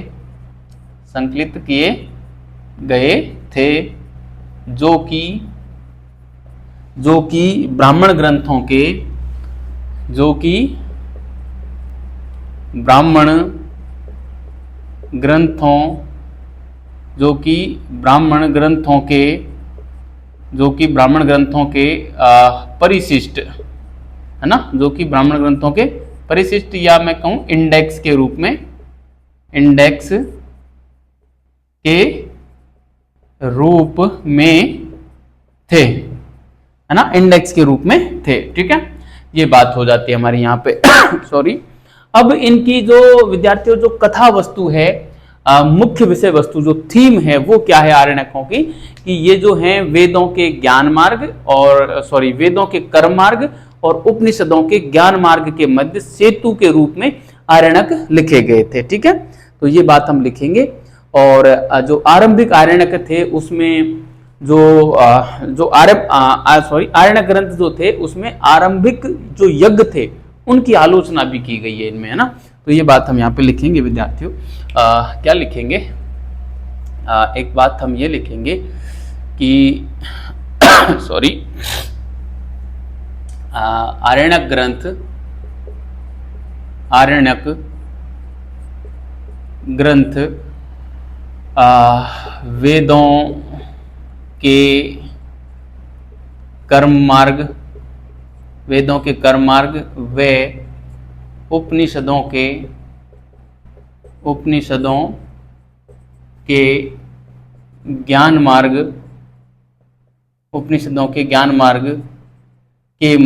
A: जो कि ब्राह्मण ग्रंथों के परिशिष्ट, है ना, जो कि ब्राह्मण ग्रंथों के परिशिष्ट या मैं कहूं इंडेक्स के रूप में थे, है ना, इंडेक्स के रूप में थे, ठीक है। ये बात हो जाती है हमारी यहाँ पे सॉरी। अब इनकी जो विद्यार्थियों जो कथा वस्तु है, मुख्य विषय वस्तु जो थीम है वो क्या है आरण्यकों की, कि ये जो हैं वेदों के ज्ञान मार्ग और वेदों के कर्म मार्ग और उपनिषदों के ज्ञान मार्ग के मध्य सेतु के रूप में आरण्यक लिखे गए थे। ठीक है, तो ये बात हम लिखेंगे। और जो आरंभिक आरण्यक थे उसमें जो आरण्यक ग्रंथ जो थे उसमें आरंभिक जो यज्ञ थे उनकी आलोचना भी की गई है इनमें, है ना। तो ये बात हम यहाँ पे लिखेंगे विद्यार्थियों। क्या लिखेंगे, एक बात हम ये लिखेंगे कि आरण्यक ग्रंथ वेदों के कर्म मार्ग व उपनिषदों के ज्ञान मार्ग के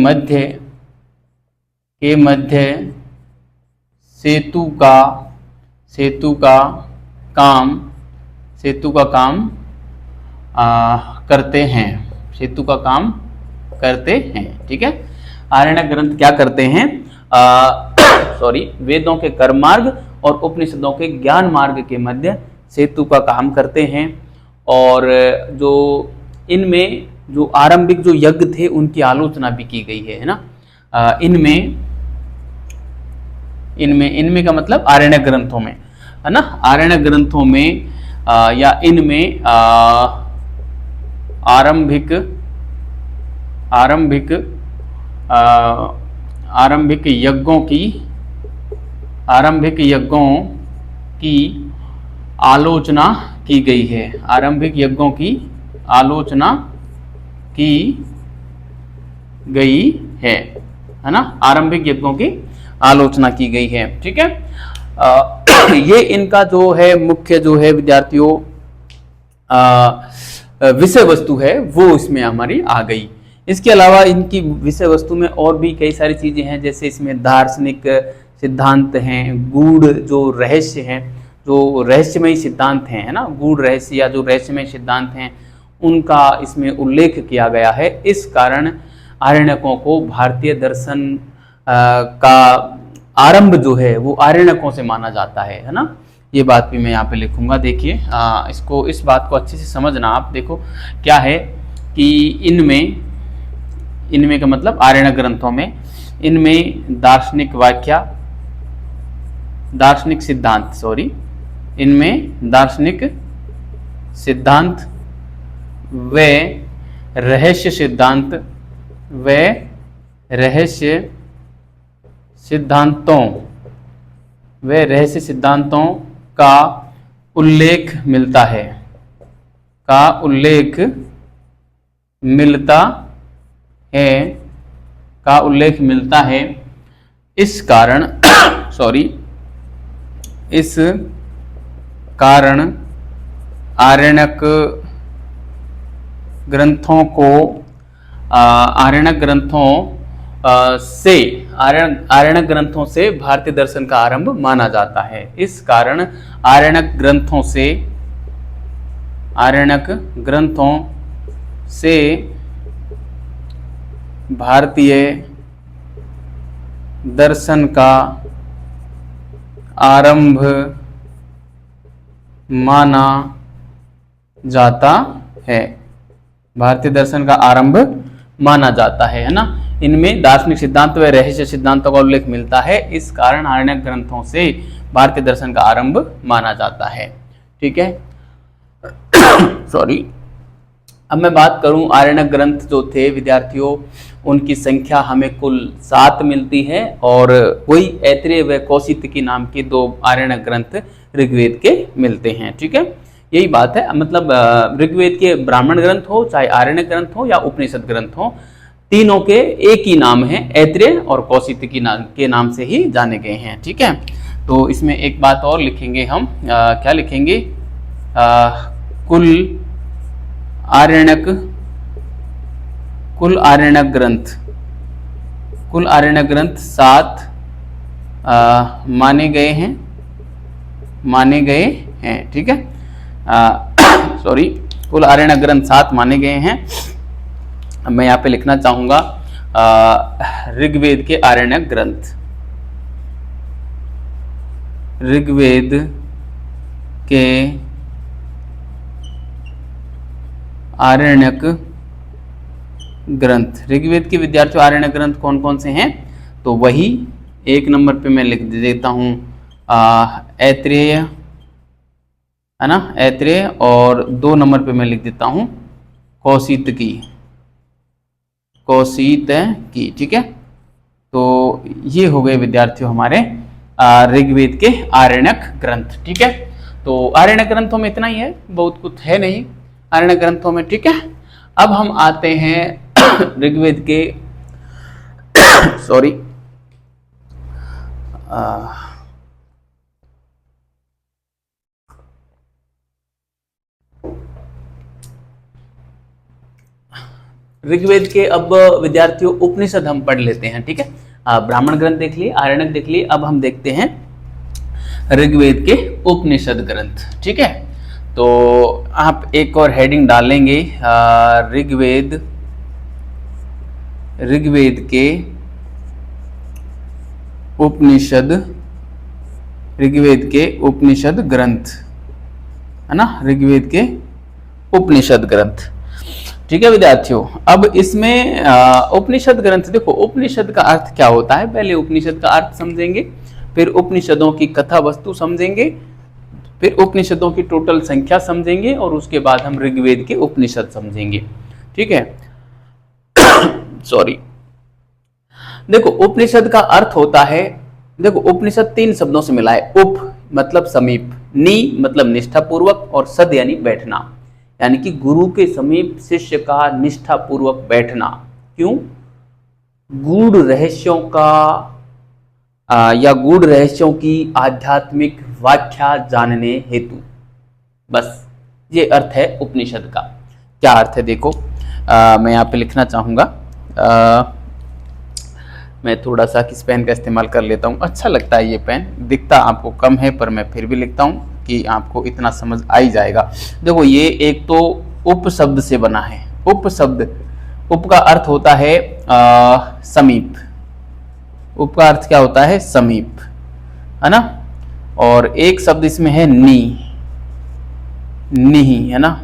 A: मध्य सेतु का काम करते हैं। ठीक है, आरण्यक ग्रंथ क्या करते हैं, वेदों के कर्म मार्ग और उपनिषदों के ज्ञान मार्ग के मध्य सेतु का काम करते हैं। और जो इनमें जो आरंभिक जो यज्ञ थे उनकी आलोचना भी की गई है ना। इनमें का मतलब आरण्यक ग्रंथों में, है ना, आरण्यक ग्रंथों में या इनमें आरंभिक यज्ञों की आलोचना की गई है। आरंभिक यज्ञों की आलोचना की गई है ना, आरंभिक यज्ञों की आलोचना की गई है। ठीक है, ये इनका जो है मुख्य जो है विद्यार्थियों विषय वस्तु है वो इसमें हमारी आ गई। इसके अलावा इनकी विषय वस्तु में और भी कई सारी चीजें हैं, जैसे इसमें दार्शनिक सिद्धांत हैं, गूढ़ जो रहस्य हैं, जो रहस्यमय सिद्धांत हैं, है ना, गूढ़ रहस्य या जो रहस्यमय सिद्धांत हैं उनका इसमें उल्लेख किया गया है। इस कारण आरण्यकों को भारतीय दर्शन का आरंभ जो है वो आरण्यकों से माना जाता है ना। ये बात भी मैं यहाँ पे लिखूंगा। देखिए इस बात को अच्छे से समझना आप। देखो क्या है कि इनमें का मतलब आरण्यक ग्रंथों में इनमें दार्शनिक सिद्धांत व रहस्य सिद्धांतों का उल्लेख मिलता है। इस कारण आरण्यक ग्रंथों से भारतीय दर्शन का आरंभ माना जाता है। इस कारण आरण्यक ग्रंथों से भारतीय दर्शन का आरंभ माना जाता है। भारतीय दर्शन का आरंभ माना जाता है ना। इनमें दार्शनिक सिद्धांत व रहस्य सिद्धांतों का उल्लेख मिलता है। इस कारण आरण्यक ग्रंथों से भारतीय दर्शन का आरंभ माना जाता है। ठीक है अब मैं बात करूं आरण्यक ग्रंथ जो थे विद्यार्थियों उनकी संख्या हमें कुल 7 मिलती है और वही ऐत्रेय व कौशितकी नाम के 2 आरण्यक ग्रंथ ऋग्वेद के मिलते हैं। ठीक है, यही बात है। मतलब ऋग्वेद के ब्राह्मण ग्रंथ हो चाहे आरण्यक ग्रंथ हो या उपनिषद ग्रंथ हो, तीनों के एक ही नाम है, ऐत्रेय और कौशितकी के नाम से ही जाने गए हैं। ठीक है, तो इसमें एक बात और लिखेंगे हम, क्या लिखेंगे, कुल आरण्यक ग्रंथ 7 माने गए हैं, माने गए हैं, ठीक है। सॉरी, कुल आर्यन ग्रंथ 7 माने गए हैं। मैं यहाँ पे लिखना चाहूंगा ऋग्वेद के आरण्यक ग्रंथ, ऋग्वेद के आरण्यक ग्रंथ। ऋग्वेद के विद्यार्थियों आरण्यक ग्रंथ कौन कौन से हैं? तो वही 1 नंबर पे मैं लिख देता हूं ऐत्रेय, है ना, ऐत्रेय, और 2 नंबर पे मैं लिख देता हूं कौशितकी, कौशितकी, ठीक है। तो ये हो गए विद्यार्थियों हमारे ऋग्वेद के आरण्यक ग्रंथ, ठीक है। तो आरण्यक ग्रंथों में इतना ही है, बहुत कुछ है नहीं आरण्यक ग्रंथों में, ठीक है। अब हम आते हैं ऋग्वेद के सॉरी ऋग्वेद के अब विद्यार्थियों उपनिषद हम पढ़ लेते हैं, ठीक है। ब्राह्मण ग्रंथ देख लिए, आरण्यक देख लिए, अब हम देखते हैं ऋग्वेद के उपनिषद ग्रंथ, ठीक है। तो आप एक और हेडिंग डालेंगे ऋग्वेद के उपनिषद, ऋग्वेद के उपनिषद ग्रंथ, है ना, ऋग्वेद के उपनिषद ग्रंथ, ठीक है विद्यार्थियों। अब इसमें उपनिषद ग्रंथ, देखो उपनिषद का अर्थ क्या होता है, पहले उपनिषद का अर्थ समझेंगे, फिर उपनिषदों की कथा वस्तु समझेंगे, फिर उपनिषदों की टोटल संख्या समझेंगे, और उसके बाद हम ऋग्वेद के उपनिषद समझेंगे, ठीक है। सॉरी, देखो उपनिषद का अर्थ होता है, देखो उपनिषद 3 शब्दों से मिला है। उप मतलब समीप, नी मतलब निष्ठा पूर्वक, और सद यानी बैठना, यानी कि गुरु के समीप शिष्य का निष्ठा पूर्वक बैठना। क्यों? गूढ़ रहस्यों का या गूढ़ रहस्यों की आध्यात्मिक व्याख्या जानने हेतु, बस ये अर्थ है उपनिषद का। क्या अर्थ है देखो, मैं यहाँ पे लिखना चाहूंगा, मैं थोड़ा सा किस पेन का इस्तेमाल कर लेता हूँ, अच्छा लगता है ये पेन, दिखता आपको कम है पर मैं फिर भी लिखता हूँ कि आपको इतना समझ आ ही जाएगा। देखो ये एक तो उप शब्द से बना है, उप शब्द, उप का अर्थ होता है समीप, उप का अर्थ क्या होता है? समीप, है ना। और एक शब्द इसमें है नी, निही, है ना।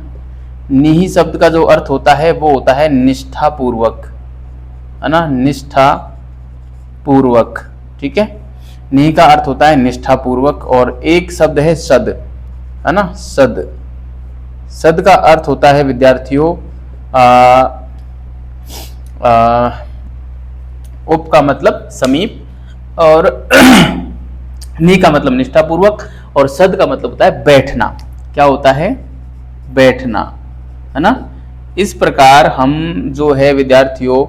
A: निही शब्द का जो अर्थ होता है वो होता है निष्ठा पूर्वक, है ना, निष्ठा पूर्वक, ठीक है। निही का अर्थ होता है निष्ठा पूर्वक। और एक शब्द है सद, है ना, सद, सद का अर्थ होता है विद्यार्थियों उप का मतलब समीप, और नी का मतलब निष्ठा पूर्वक, और सद का मतलब होता है बैठना। क्या होता है? बैठना, है ना। इस प्रकार हम जो है विद्यार्थियों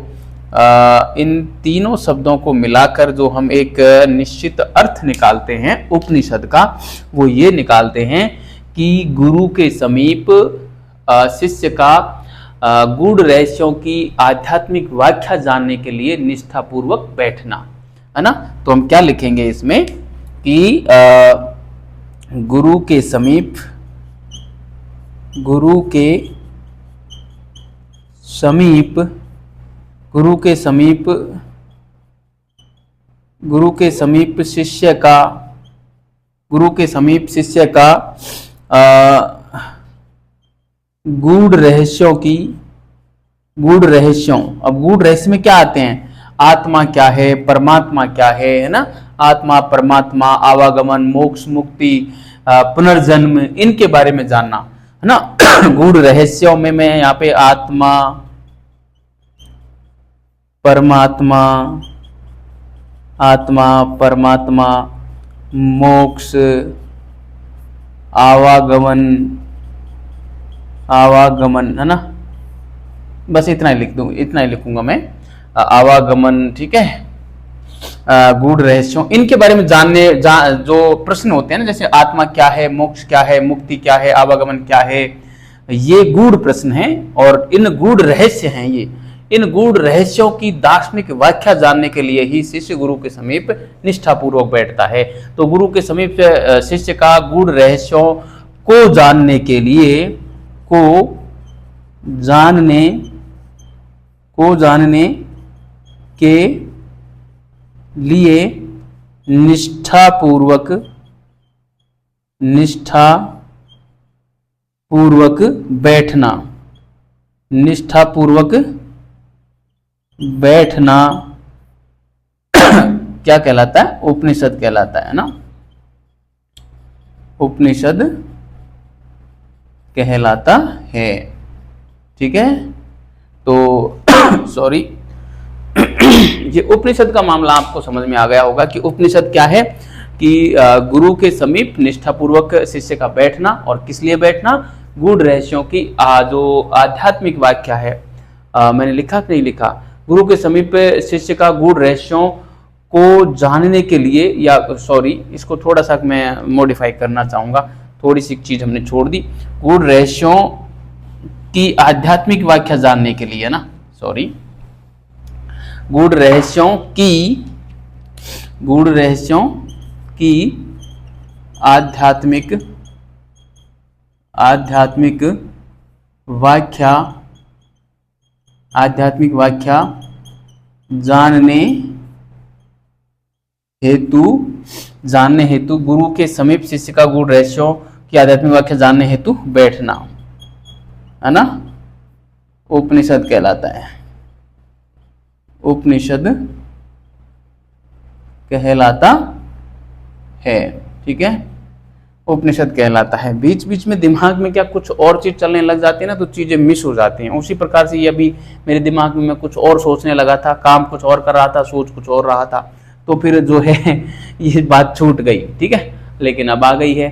A: इन तीनों शब्दों को मिलाकर जो हम एक निश्चित अर्थ निकालते हैं उपनिषद का, वो ये निकालते हैं कि गुरु के समीप शिष्य का गूढ़ रहस्यों की आध्यात्मिक व्याख्या जानने के लिए निष्ठापूर्वक बैठना, है ना। तो हम क्या लिखेंगे इसमें कि गुरु के समीप, गुरु के समीप, गुरु के समीप, गुरु के समीप शिष्य का, गुरु के समीप शिष्य का गूढ़ रहस्यों की, गूढ़ रहस्यों, अब गूढ़ रहस्य में क्या आते हैं? आत्मा क्या है, परमात्मा क्या है ना, आत्मा, परमात्मा, आवागमन, मोक्ष, मुक्ति, पुनर्जन्म, इनके बारे में जानना, है ना। गूढ़ रहस्यों में मैं यहाँ पे आत्मा, परमात्मा, आत्मा, परमात्मा, मोक्ष, आवागमन, आवागमन, है ना, बस इतना ही लिख दूँ, इतना ही लिखूंगा मैं, आवागमन, ठीक है। गूढ़ रहस्यों, इनके बारे में जानने जो प्रश्न होते हैं ना, जैसे आत्मा क्या है, मोक्ष क्या है, मुक्ति क्या है, आवागमन क्या है, ये गूढ़ प्रश्न हैं और इन गूढ़ रहस्य हैं ये। इन गूढ़ रहस्यों की दार्शनिक व्याख्या जानने के लिए ही शिष्य गुरु के समीप निष्ठापूर्वक बैठता है। तो गुरु के समीप शिष्य का गूढ़ रहस्यों को जानने के लिए निष्ठापूर्वक बैठना क्या कहलाता है? उपनिषद कहलाता है ना, उपनिषद कहलाता है। ठीक है, तो सॉरी ये उपनिषद का मामला आपको समझ में आ गया होगा कि उपनिषद क्या है, कि गुरु के समीप निष्ठापूर्वक शिष्य का बैठना, और किस लिए बैठना? गूढ़ रहस्यों की जो आध्यात्मिक व्याख्या है, मैंने लिखा कि नहीं लिखा, गुरु के समीप शिष्य का गूढ़ रहस्यों को जानने के लिए, या सॉरी इसको थोड़ा सा मैं मॉडिफाई करना चाहूंगा, थोड़ी सी चीज हमने छोड़ दी, गूढ़ रहस्यों की आध्यात्मिक व्याख्या जानने के लिए ना, सॉरी, गूढ़ रहस्यों की आध्यात्मिक व्याख्या जानने हेतु गुरु के समीप शिष्य का गूढ़ रहस्यों की आध्यात्मिक व्याख्या जानने हेतु बैठना, है ना, उपनिषद कहलाता है। उपनिषद कहलाता है। ठीक है, उपनिषद कहलाता है। बीच बीच में दिमाग में क्या कुछ और चीज चलने लग जाती है ना, तो चीजें मिस हो जाती हैं। उसी प्रकार से ये अभी मेरे दिमाग में मैं कुछ और सोचने लगा था, काम कुछ और कर रहा था, सोच कुछ और रहा था, तो फिर जो है ये बात छूट गई। ठीक है, लेकिन अब आ गई है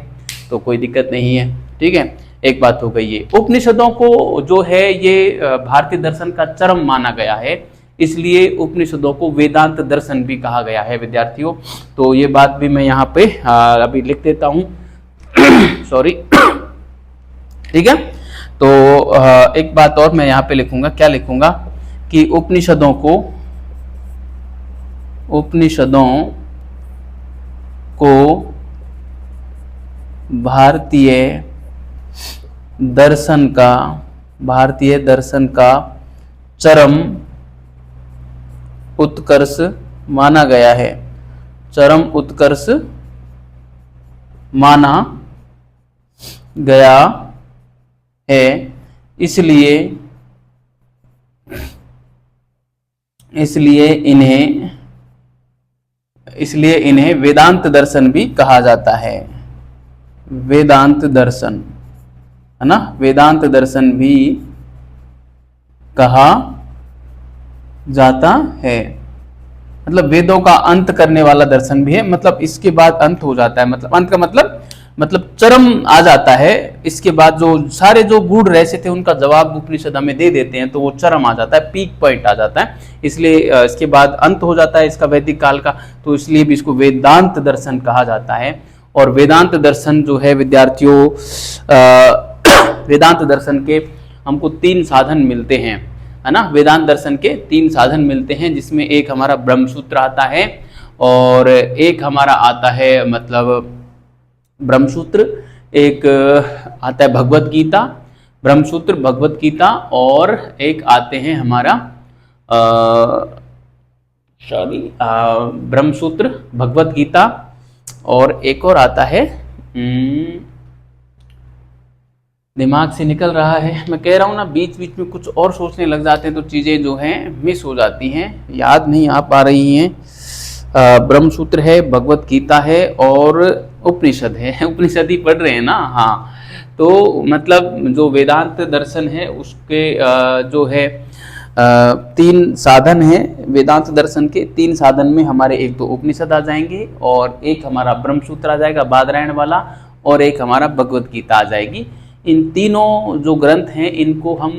A: तो कोई दिक्कत नहीं है। ठीक है, एक बात हो गई है। उपनिषदों को जो है ये भारतीय दर्शन का चरम माना गया है, इसलिए उपनिषदों को वेदांत दर्शन भी कहा गया है विद्यार्थियों। तो ये बात भी मैं यहाँ पे अभी लिख देता हूँ सॉरी। ठीक है, तो एक बात और मैं यहाँ पे लिखूंगा, क्या लिखूंगा कि उपनिषदों को भारतीय दर्शन का चरम उत्कर्ष माना गया है, चरम उत्कर्ष माना गया है। इसलिए इन्हें वेदांत दर्शन भी कहा जाता है। वेदांत दर्शन, है ना, वेदांत दर्शन भी कहा जाता है। मतलब वेदों का अंत करने वाला दर्शन भी है, मतलब इसके बाद अंत हो जाता है, मतलब अंत का मतलब चरम आ जाता है। इसके बाद जो सारे जो गूढ़ रहस्य थे उनका जवाब उपनिषद हमें दे देते हैं, तो वो चरम आ जाता है, पीक पॉइंट आ जाता है। इसलिए इसके बाद अंत हो जाता है इसका वैदिक काल का, तो इसलिए भी इसको वेदांत दर्शन कहा जाता है। और वेदांत दर्शन जो है विद्यार्थियों, वेदांत दर्शन के हमको 3 साधन मिलते हैं, है ना। वेदांत दर्शन के 3 साधन मिलते हैं, जिसमें एक हमारा ब्रह्मसूत्र आता है और एक हमारा आता है मतलब ब्रह्मसूत्र, एक आता है भगवत गीता, ब्रह्मसूत्र भगवत गीता, और एक आते हैं हमारा ब्रह्मसूत्र भगवत गीता, और एक और आता है दिमाग से निकल रहा है, मैं कह रहा हूँ ना, बीच बीच में कुछ और सोचने लग जाते हैं तो चीज़ें जो हैं मिस हो जाती हैं, याद नहीं आ पा रही हैं। ब्रह्मसूत्र है, भगवत गीता है और उपनिषद है। उपनिषद ही पढ़ रहे हैं ना, हाँ। तो मतलब जो वेदांत दर्शन है उसके जो है 3 साधन हैं वेदांत दर्शन के। 3 साधन में हमारे एक तो उपनिषद आ जाएंगे, और एक हमारा ब्रह्मसूत्र आ जाएगा बादरायण वाला, और एक हमारा भगवत गीता आ जाएगी। इन तीनों जो ग्रंथ हैं इनको हम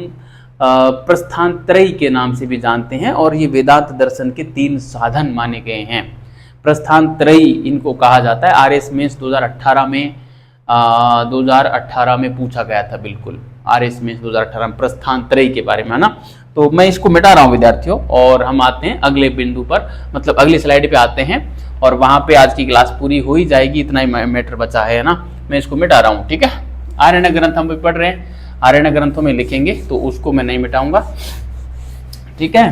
A: प्रस्थानत्रयी के नाम से भी जानते हैं, और ये वेदांत दर्शन के 3 साधन माने गए हैं। प्रस्थानत्रयी इनको कहा जाता है। आरएस मेंस 2018 में पूछा गया था, बिल्कुल आरएस मेंस 2018 में प्रस्थानत्रयी के बारे में, है ना। तो मैं इसको मिटा रहा हूँ विद्यार्थियों, और हम आते हैं अगले बिंदु पर, मतलब अगली स्लाइड पे आते हैं, और वहां पे आज की क्लास पूरी हो ही जाएगी, इतना ही मैटर बचा है ना। मैं इसको मिटा रहा हूँ, ठीक है। आर्यन ग्रंथ हम भी पढ़ रहे हैं, आर्यन ग्रंथों में लिखेंगे तो उसको मैं नहीं मिटाऊंगा, ठीक है।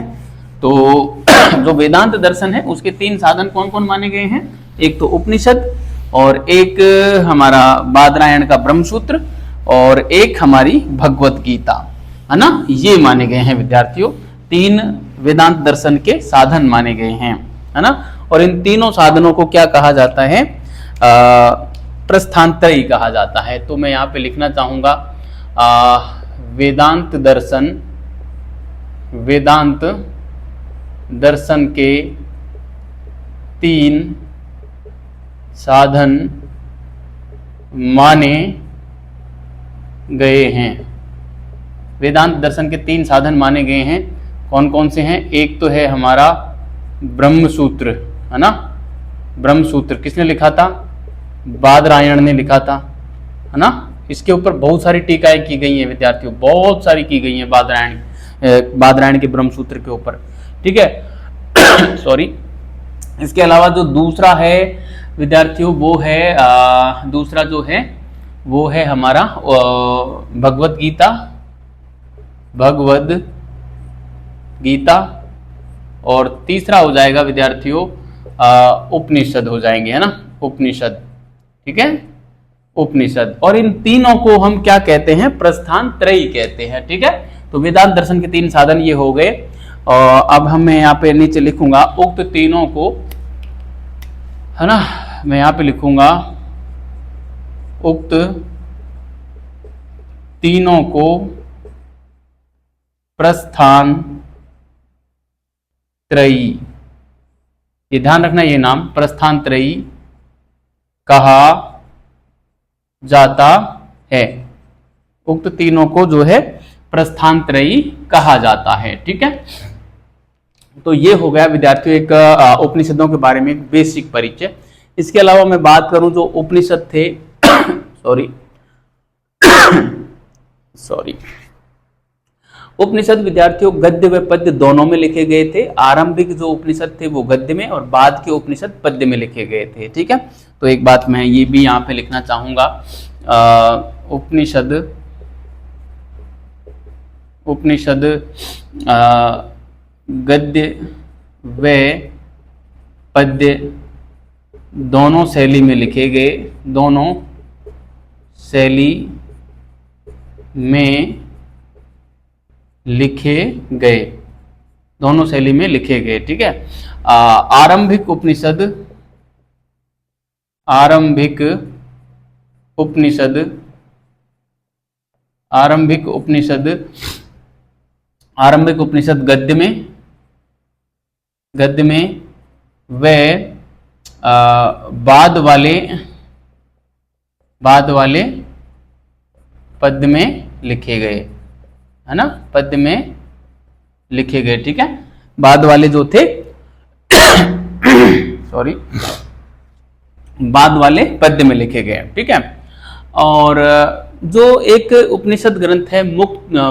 A: तो जो वेदांत दर्शन है उसके 3 साधन कौन कौन माने गए हैं? एक तो उपनिषद, और एक हमारा बादरायण का ब्रह्मसूत्र, और एक हमारी भगवत गीता, है ना। ये माने गए हैं विद्यार्थियों, 3 वेदांत दर्शन के साधन माने गए हैं, है ना। और इन तीनों साधनों को क्या कहा जाता है? प्रस्थानत्रयी कहा जाता है। तो मैं यहाँ पे लिखना चाहूंगा वेदांत दर्शन के 3 साधन माने गए हैं। वेदांत दर्शन के 3 साधन माने गए हैं, कौन कौन से हैं? एक तो है हमारा ब्रह्मसूत्र, है ना। ब्रह्मसूत्र किसने लिखा था? बादरायण ने लिखा था, है ना। इसके ऊपर बहुत सारी टीकाएं की गई हैं विद्यार्थियों, बहुत सारी की गई हैं बादरायण के ब्रह्मसूत्र के ऊपर, ठीक है। सॉरी। इसके अलावा जो दूसरा है विद्यार्थियों, वो है दूसरा जो है वो है हमारा भगवत गीता, और तीसरा हो जाएगा विद्यार्थियों उपनिषद हो जाएंगे, है ना। उपनिषद, ठीक है, उपनिषद। और इन तीनों को हम क्या कहते हैं? प्रस्थान त्रयी कहते हैं, ठीक है। तो वेदांत दर्शन के 3 साधन ये हो गए। और अब हम मैं यहाँ पे नीचे लिखूंगा उक्त तीनों को, है ना। मैं यहाँ पे लिखूंगा उक्त तीनों को प्रस्थान त्रयी, ये ध्यान रखना, ये नाम प्रस्थान त्रयी कहा जाता है। उक्त तीनों को जो है प्रस्थान त्रयी कहा जाता है, ठीक है। तो ये हो गया विद्यार्थियों एक उपनिषदों के बारे में एक बेसिक परिचय। इसके अलावा मैं बात करूं जो उपनिषद थे सॉरी उपनिषद विद्यार्थियों गद्य व पद्य दोनों में लिखे गए थे। आरंभिक जो उपनिषद थे वो गद्य में, और बाद के उपनिषद पद्य में लिखे गए थे, ठीक है। तो एक बात मैं ये भी यहाँ पे लिखना चाहूंगा, उपनिषद गद्य व पद्य दोनों शैली में लिखे गए, दोनों शैली में लिखे गए, दोनों शैली में लिखे गए, ठीक है। आरंभिक उपनिषद गद्य में व बाद वाले पद्य में लिखे गए, है ना। पद्य में लिखे गए, ठीक है। बाद वाले जो थे सॉरी बाद वाले पद्य में लिखे गए, ठीक है। और जो एक उपनिषद ग्रंथ है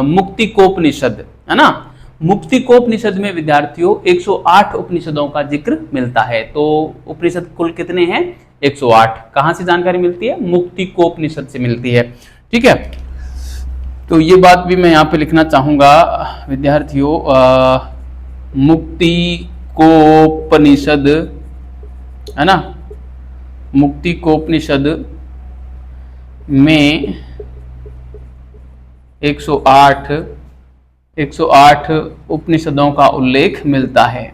A: मुक्तिकोपनिषद, है ना। मुक्तिकोपनिषद में विद्यार्थियों 108 उपनिषदों का जिक्र मिलता है। तो उपनिषद कुल कितने हैं? 108। कहां से जानकारी मिलती है? मुक्तिकोपनिषद से मिलती है, ठीक है। तो ये बात भी मैं यहाँ पे लिखना चाहूंगा विद्यार्थियों, मुक्तिकोपनिषद, है ना। मुक्तिकोपनिषद में 108 उपनिषदों का उल्लेख मिलता है।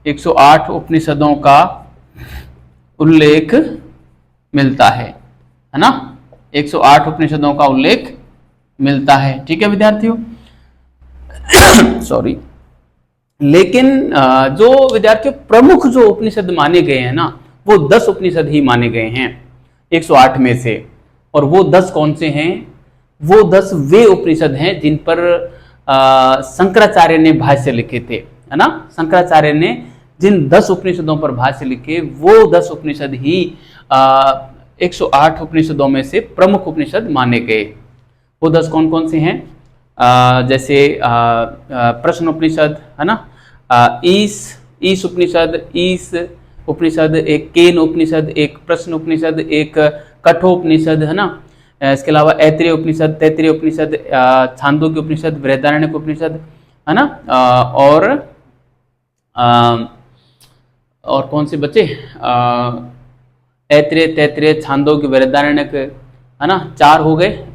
A: 108 उपनिषदों का उल्लेख मिलता है ना। 108 उपनिषदों का उल्लेख मिलता है, ठीक है विद्यार्थियों। सॉरी। लेकिन जो विद्यार्थियों प्रमुख जो उपनिषद माने गए हैं ना, वो 10 उपनिषद ही माने गए हैं 108 में से। और वो 10 कौन से हैं? वो 10 वे उपनिषद हैं जिन पर शंकराचार्य ने भाष्य लिखे थे, है ना। शंकराचार्य ने जिन 10 उपनिषदों पर भाष्य लिखे, वो 10 उपनिषद ही 108 उपनिषदों में से प्रमुख उपनिषद माने गए। वो 10 कौन कौन से हैं? जैसे प्रश्न उपनिषद है ना, ईश उपनिषद, ईश उपनिषद, एक केन उपनिषद, एक प्रश्न उपनिषद, एक कठोपनिषद है ना, इसके अलावा ऐत्रेय उपनिषद, तैत्तिरीय उपनिषद, छांदोग्य उपनिषद, बृहदारण्यक उपनिषद है ना, और कौन से बचे, ऐत्रेय, तैत्तिरीय, छांदोग्य, बृहदारण्यक है ना, 4 हो गए।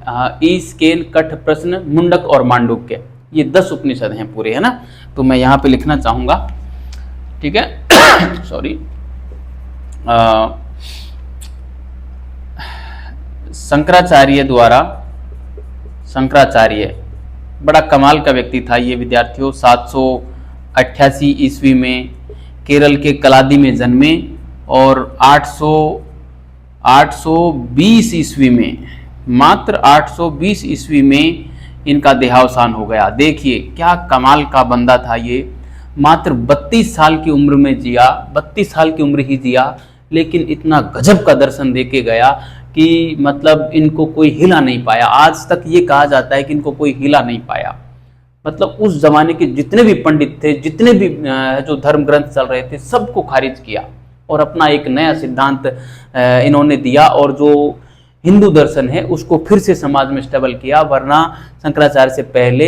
A: ईश, केन, कठ, प्रश्न, मुंडक और मांडुक्य, ये 10 उपनिषद हैं पूरे है ना। तो मैं यहाँ पे लिखना चाहूंगा, ठीक है सॉरी, शंकराचार्य द्वारा, शंकराचार्य बड़ा कमाल का व्यक्ति था ये विद्यार्थियों। 788 ईस्वी में केरल के कलादी में जन्मे और 820 ईस्वी में, मात्र 820 ईस्वी में इनका देहावसान हो गया। देखिए क्या कमाल का बंदा था ये, मात्र 32 साल की उम्र में जिया, 32 साल की उम्र ही जिया, लेकिन इतना गजब का दर्शन देके गया कि मतलब इनको कोई हिला नहीं पाया। आज तक ये कहा जाता है कि इनको कोई हिला नहीं पाया। मतलब उस जमाने के जितने भी पंडित थे, जितने भी जो धर्म ग्रंथ चल रहे थे, सबको खारिज किया और अपना एक नया सिद्धांत इन्होंने दिया, और जो हिंदू दर्शन है उसको फिर से समाज में स्टेबल किया। वरना शंकराचार्य से पहले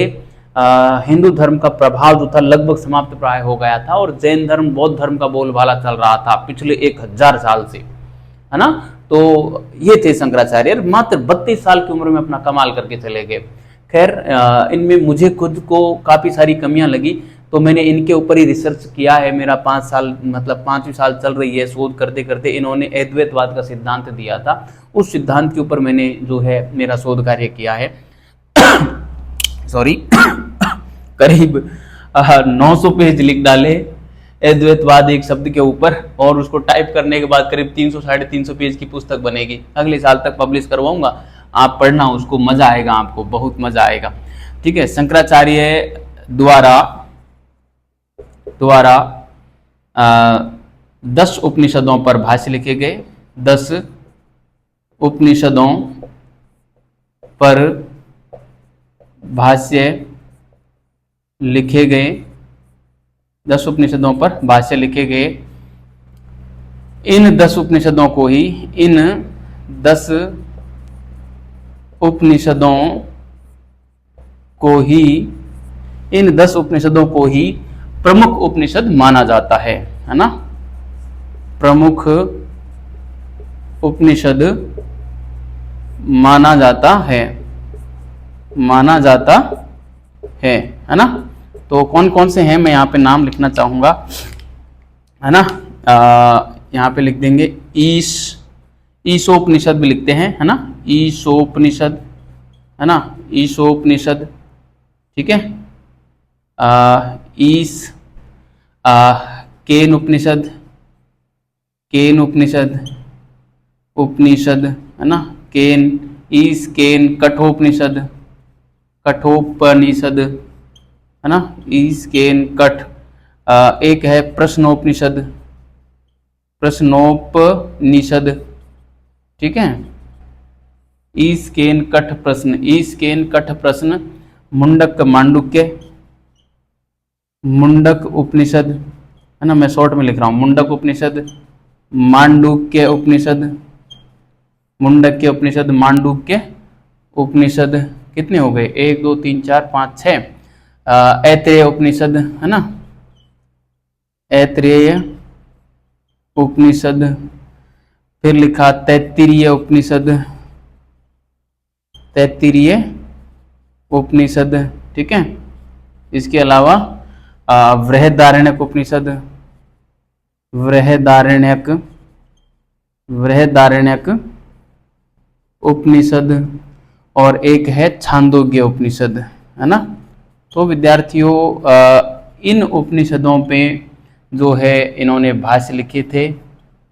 A: हिंदू धर्म का प्रभाव जो था लगभग समाप्त प्राय हो गया था, और जैन धर्म, बौद्ध धर्म का बोलबाला चल रहा था पिछले 1000 साल से, है ना। तो ये थे शंकराचार्य, मात्र 32 साल की उम्र में अपना कमाल करके चले गए। खैर इनमें मुझे खुद को काफ़ी सारी कमियां लगी, तो मैंने इनके ऊपर ही रिसर्च किया है। मेरा 5 साल, मतलब 5वीं साल चल रही है शोध करते करते। इन्होंने अद्वैतवाद का सिद्धांत दिया था, उस सिद्धांत के ऊपर मैंने जो है मेरा शोध कार्य किया है सॉरी करीब 900 पेज लिख डाले अद्वैतवाद एक शब्द के ऊपर, और उसको टाइप करने के बाद करीब 300-350 पेज की पुस्तक बनेगी। अगले साल तक पब्लिश करवाऊंगा, आप पढ़ना उसको, मजा आएगा आपको, बहुत मजा आएगा। ठीक है, शंकराचार्य द्वारा 10 उपनिषदों पर भाष्य लिखे गए, 10 उपनिषदों पर भाष्य लिखे गए, 10 उपनिषदों पर भाष्य लिखे गए। इन 10 उपनिषदों को ही, इन 10 उपनिषदों को ही, इन 10 उपनिषदों को ही प्रमुख उपनिषद माना जाता है ना। प्रमुख उपनिषद माना जाता है, माना जाता है ना। तो कौन कौन से हैं मैं यहाँ पे नाम लिखना चाहूंगा, है ना। यहाँ पे लिख देंगे ईशोपनिषद भी लिखते हैं, है ना, ईशोपनिषद, है ना, ईशोपनिषद, ठीक है। केन उपनिषद, केन उपनिषद, उपनिषद, है ना, केन, ईश, केन, कठोपनिषद, कठोपनिषद, है ना, ईश, केन, कठ। एक है प्रश्नोपनिषद, प्रश्नोपनिषद, ठीक है। ईश, केन, कठ, प्रश्न, ईश, केन, कठ, प्रश्न, मुंडक, मांडुक्य, मुंडक उपनिषद, है ना, मैं शॉर्ट में लिख रहा हूँ, मुंडक उपनिषद, मांडुक्य उपनिषद, मुंडक्य उपनिषद, मांडुक्य उपनिषद। कितने हो गए, 1 2 3 4 5 6। ऐत्रेय उपनिषद, है ना, ऐत्रेय उपनिषद। फिर लिखा तैत्तिरीय उपनिषद, तैत्तिरीय उपनिषद, ठीक है। इसके अलावा बृहदारण्यक उपनिषद, बृहदारण्यक, बृहदारण्यक उपनिषद, और एक है छांदोग्य उपनिषद, है ना। तो विद्यार्थियों इन उपनिषदों पे जो है इन्होंने भाष्य लिखे थे,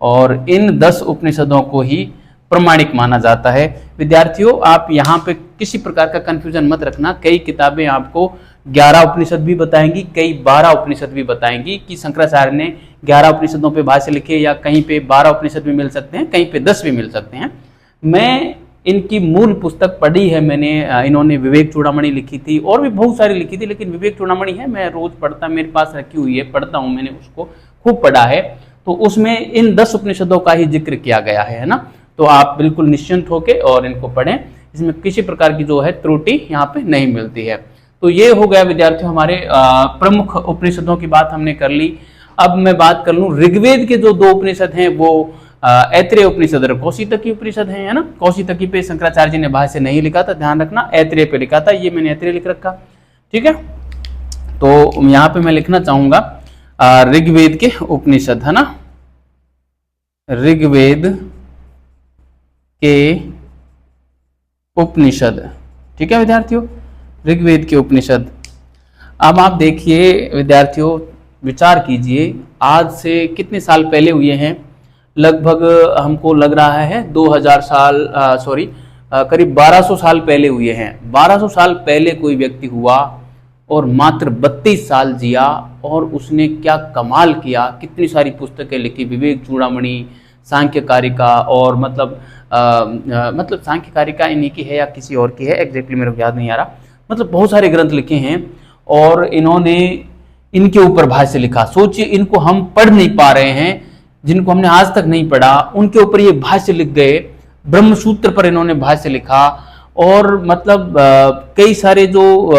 A: और इन 10 उपनिषदों को ही प्रमाणिक माना जाता है। विद्यार्थियों आप यहाँ पे किसी प्रकार का कंफ्यूजन मत रखना, कई किताबें आपको 11 उपनिषद भी बताएंगी, कई 12 उपनिषद भी बताएंगी कि शंकराचार्य ने 11 उपनिषदों पे भाष्य लिखे, या कहीं पे 12 उपनिषद भी मिल सकते हैं, कहीं पे 10 भी मिल सकते हैं। मैं इनकी मूल पुस्तक पढ़ी है मैंने, इन्होंने विवेक चूड़ामणि लिखी थी और भी बहुत सारी लिखी थी, लेकिन विवेक चूड़ामणि है, मैं रोज पढ़ता, मेरे पास रखी हुई है, पढ़ता हूँ, मैंने उसको खूब पढ़ा है। तो उसमें इन 10 उपनिषदों का ही जिक्र किया गया है ना। तो आप बिल्कुल निश्चिंत होके और इनको पढ़ें, इसमें किसी प्रकार की जो है त्रुटि यहाँ पे नहीं मिलती है। तो ये हो गया विद्यार्थियों हमारे प्रमुख उपनिषदों की बात हमने कर ली। अब मैं बात कर लूं ऋग्वेद के जो 2 उपनिषद हैं वो ऐत्रेय उपनिषद और कौशितकी उपनिषद है ना। कौशितकी पे शंकराचार्य जी ने भाष्य नहीं लिखा था, ध्यान रखना, ऐत्रेय पे लिखा था, ये मैंने ऐत्रेय लिख रखा, ठीक है। तो यहाँ पे मैं लिखना चाहूंगा ऋग्वेद के उपनिषद, है ना, ऋग्वेद के उपनिषद, ठीक है विद्यार्थियों, ऋग्वेद के उपनिषद। अब आप देखिए विद्यार्थियों, विचार कीजिए, आज से कितने साल पहले हुए हैं, लगभग हमको लग रहा है 2000 साल, करीब 1200 साल पहले हुए हैं। 1200 साल पहले कोई व्यक्ति हुआ और मात्र 32 साल जिया और उसने क्या कमाल किया, कितनी सारी पुस्तकें लिखी, विवेक चूड़ामणि, सांख्य कारिका, और मतलब सांख्य कारिका इन्हीं की है या किसी और की है, एग्जैक्टली मेरे को याद नहीं आ रहा, मतलब बहुत सारे ग्रंथ लिखे हैं और इन्होंने इनके ऊपर भाष्य लिखा। सोचिए, इनको हम पढ़ नहीं पा रहे हैं, जिनको हमने आज तक नहीं पढ़ा, उनके ऊपर ये भाष्य लिख गए। ब्रह्मसूत्र पर इन्होंने भाष्य लिखा और मतलब कई सारे जो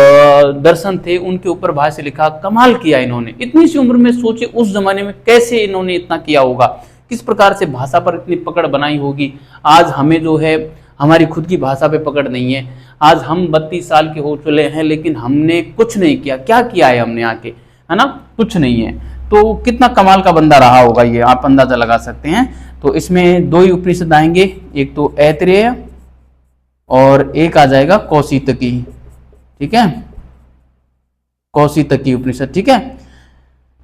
A: दर्शन थे उनके ऊपर भाष्य लिखा। कमाल किया इन्होंने इतनी सी उम्र में। सोचिए उस जमाने में कैसे इन्होंने इतना किया होगा, किस प्रकार से भाषा पर इतनी पकड़ बनाई होगी। आज हमें जो है हमारी खुद की भाषा पे पकड़ नहीं है। आज हम 32 साल के हो चले हैं लेकिन हमने कुछ नहीं किया। क्या किया है हमने आके, है ना, कुछ नहीं है। तो कितना कमाल का बंदा रहा होगा ये, आप अंदाजा लगा सकते हैं। तो इसमें 2 ही उपनिषद आएंगे, एक तो ऐत्रेय और एक आ जाएगा कौशितकी, ठीक है, कौशितकी उपनिषद, ठीक है।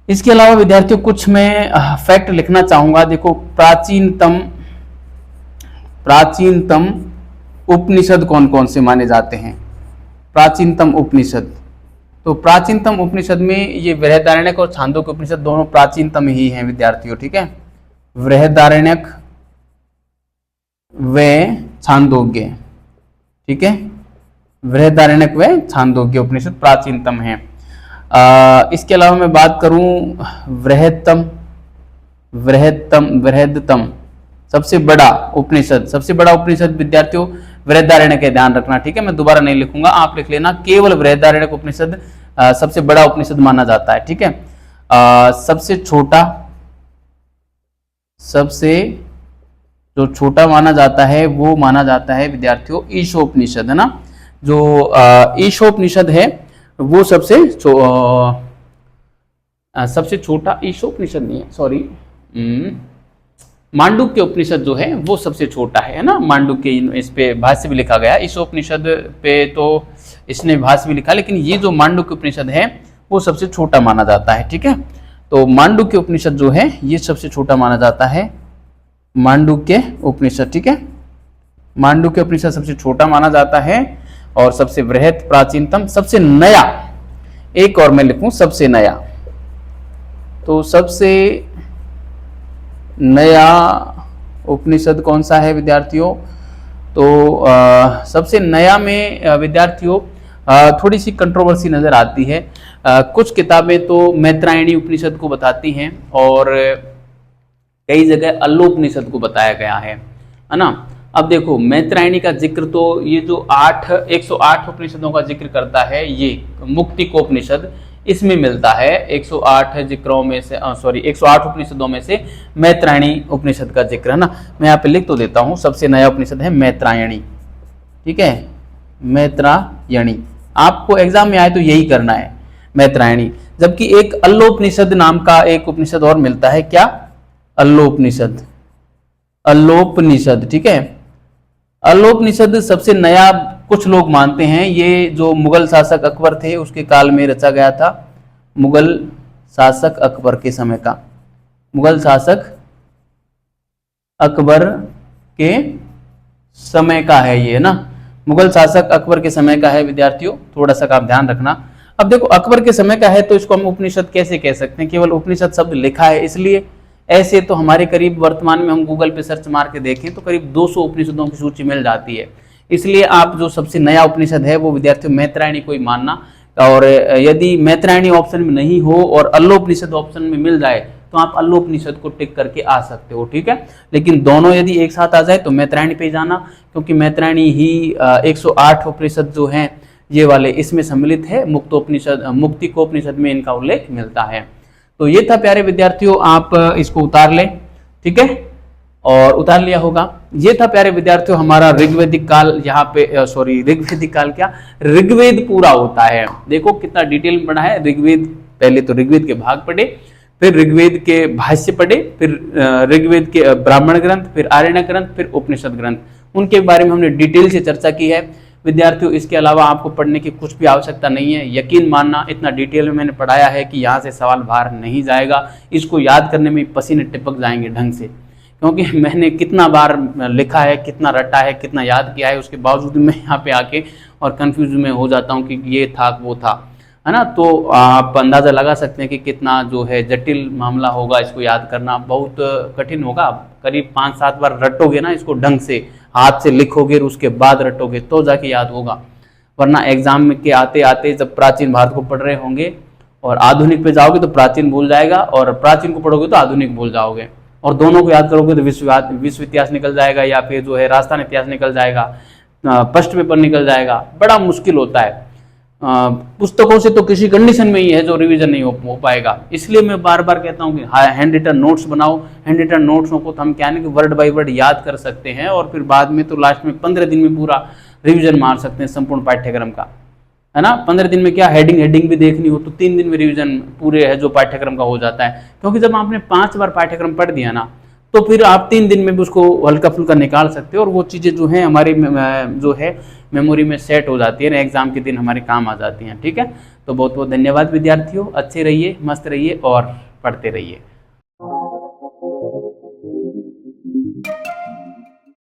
A: इसके अलावा विद्यार्थियों कुछ मैं फैक्ट लिखना चाहूंगा। देखो, प्राचीनतम उपनिषद कौन कौन से माने जाते हैं, प्राचीनतम उपनिषद। तो प्राचीनतम उपनिषद में ये बृहदारण्यक और छांदोग्य उपनिषद दोनों प्राचीनतम ही हैं विद्यार्थियों, ठीक है। बृहदारण्यक व छांदोग्य, ठीक है, बृहदारण्यक व छांदोग्य उपनिषद प्राचीनतम है। इसके अलावा मैं बात करूं बृहदतम सबसे बड़ा उपनिषद विद्यार्थियों बृहदारण्यक है, ध्यान रखना, ठीक है। मैं दोबारा नहीं लिखूंगा, आप लिख लेना, केवल बृहदारण्यक उपनिषद सबसे बड़ा उपनिषद माना जाता है, ठीक है। सबसे जो छोटा माना जाता है वो माना जाता है विद्यार्थियों ईशोपनिषद, है ना। जो ईशोपनिषद है वो सबसे छोटा, ईशोपनिषद नहीं है, सॉरी, मांडुक्य उपनिषद जो है वो सबसे छोटा है ना। मांडुक्य, इस पे भाष्य भी लिखा गया। ईशोपनिषद पे तो इसने भाष्य भी लिखा, लेकिन ये जो मांडुक्य उपनिषद है वो सबसे छोटा माना जाता है, ठीक है। तो मांडुक्य उपनिषद जो है ये सबसे छोटा माना जाता है, मांडुक्य उपनिषद, ठीक है। मांडुक्य उपनिषद सबसे छोटा माना जाता है और सबसे बृहत, प्राचीनतम, सबसे नया, एक और मैं लिखूं सबसे नया, तो सबसे नया उपनिषद कौन सा है विद्यार्थियों। तो सबसे नया में विद्यार्थियों थोड़ी सी कंट्रोवर्सी नजर आती है। कुछ किताबें तो मैत्रायणी उपनिषद को बताती हैं और कई जगह अल्लोपनिषद को बताया गया है ना। अब देखो, मैत्रायणी का जिक्र तो ये जो 108 उपनिषदों का जिक्र करता है, ये मुक्तिकोपनिषद, इसमें मिलता है 108 जिक्रों में से, 108 उपनिषदों में से मैत्रायणी उपनिषद का जिक्र, है ना। मैं यहाँ पे लिख तो देता हूँ, सबसे नया उपनिषद है मैत्रायणी, ठीक है, मैत्रायणी। आपको एग्जाम में आए तो यही करना है, मैत्रायणी। जबकि एक अल्लोपनिषद नाम का एक उपनिषद और मिलता है, क्या, अल्लोपनिषद, ठीक है। अल्लोपनिषद सबसे नया कुछ लोग मानते हैं, ये जो मुगल शासक अकबर थे उसके काल में रचा गया था, मुगल शासक अकबर के समय का, मुगल शासक अकबर के समय का है ये, ना, मुगल शासक अकबर के समय का है विद्यार्थियों, थोड़ा सा आप ध्यान रखना। अब देखो, अकबर के समय का है तो इसको हम उपनिषद कैसे कह सकते हैं, केवल उपनिषद शब्द लिखा है इसलिए, ऐसे तो हमारे करीब वर्तमान में हम गूगल पे सर्च मार के देखें तो करीब 200 उपनिषदों की सूची मिल जाती है। इसलिए आप जो सबसे नया उपनिषद है वो विद्यार्थियों मैत्रायणी को ही मानना, और यदि मैत्रायणी ऑप्शन में नहीं हो और अल्लोपनिषद ऑप्शन में मिल जाए तो आप अल्लोपनिषद को टिक करके आ सकते हो, ठीक है। लेकिन दोनों यदि एक साथ आ जाए तो मैत्रायणी पे जाना, क्योंकि मैत्रायणी ही 108 उपनिषद जो हैं ये वाले इसमें सम्मिलित है। मुक्तोपनिषद, मुक्तिकोपनिषद में इनका उल्लेख मिलता है। तो ये था प्यारे विद्यार्थियों, आप इसको उतार लें, ठीक है, और उतार लिया होगा। ये था प्यारे विद्यार्थियों हमारा ऋग्वेदिक काल, यहाँ पे ऋग्वेदिक काल क्या, ऋग्वेद पूरा होता है। देखो कितना डिटेल में पढ़ा है ऋग्वेद। पहले तो ऋग्वेद के भाग पढ़े, फिर ऋग्वेद के भाष्य पढ़े, फिर ऋग्वेद के ब्राह्मण ग्रंथ, फिर आरण्यक ग्रंथ, फिर उपनिषद ग्रंथ, उनके बारे में हमने डिटेल से चर्चा की है विद्यार्थियों। इसके अलावा आपको पढ़ने की कुछ भी आवश्यकता नहीं है। यकीन मानना, इतना डिटेल में मैंने पढ़ाया है कि यहाँ से सवाल बाहर नहीं जाएगा। इसको याद करने में पसीने टपक जाएंगे ढंग से, क्योंकि मैंने कितना बार लिखा है, कितना रटा है, कितना याद किया है, उसके बावजूद मैं यहाँ पे आके और कंफ्यूज में हो जाता हूँ कि ये था वो था, है ना। तो आप अंदाज़ा लगा सकते हैं कि कितना जो है जटिल मामला होगा। इसको याद करना बहुत कठिन होगा। करीब 5-7 बार रटोगे ना इसको ढंग से, हाथ से लिखोगे उसके बाद रटोगे तो जाके याद होगा। वरना एग्जाम में के आते आते जब प्राचीन भारत को पढ़ रहे होंगे और आधुनिक पे जाओगे तो प्राचीन भूल जाएगा, और प्राचीन को पढ़ोगे तो आधुनिक भूल जाओगे, और दोनों को याद करोगे तो विश्व इतिहास निकल जाएगा, या फिर जो है राजस्थान इतिहास निकल जाएगा, फर्स्ट पेपर निकल जाएगा। बड़ा मुश्किल होता है। पुस्तकों से तो किसी कंडीशन में ही है जो रिवीजन नहीं हो पाएगा। इसलिए मैं बार बार कहता हूँ कि हैंड रिटन नोट्स बनाओ। हैंड रिटन नोट्सों को तो हम क्या नहीं कि वर्ड बाय वर्ड याद कर सकते हैं, और फिर बाद में तो लास्ट में 15 दिन में पूरा रिवीजन मार सकते हैं संपूर्ण पाठ्यक्रम का, है ना। 15 दिन में क्या हेडिंग भी देखनी हो तो 3 दिन में रिवीजन पूरे है जो पाठ्यक्रम का हो जाता है। क्योंकि जब आपने 5 बार पाठ्यक्रम पढ़ दिया ना तो फिर आप 3 दिन में भी उसको हल्का फुल्का निकाल सकते हो, और वो चीज़ें जो हैं हमारे जो है मेमोरी में सेट हो जाती है ना, एग्जाम के दिन हमारे काम आ जाती हैं, ठीक है। तो बहुत बहुत धन्यवाद विद्यार्थियों, अच्छे रहिए, मस्त रहिए और पढ़ते रहिए।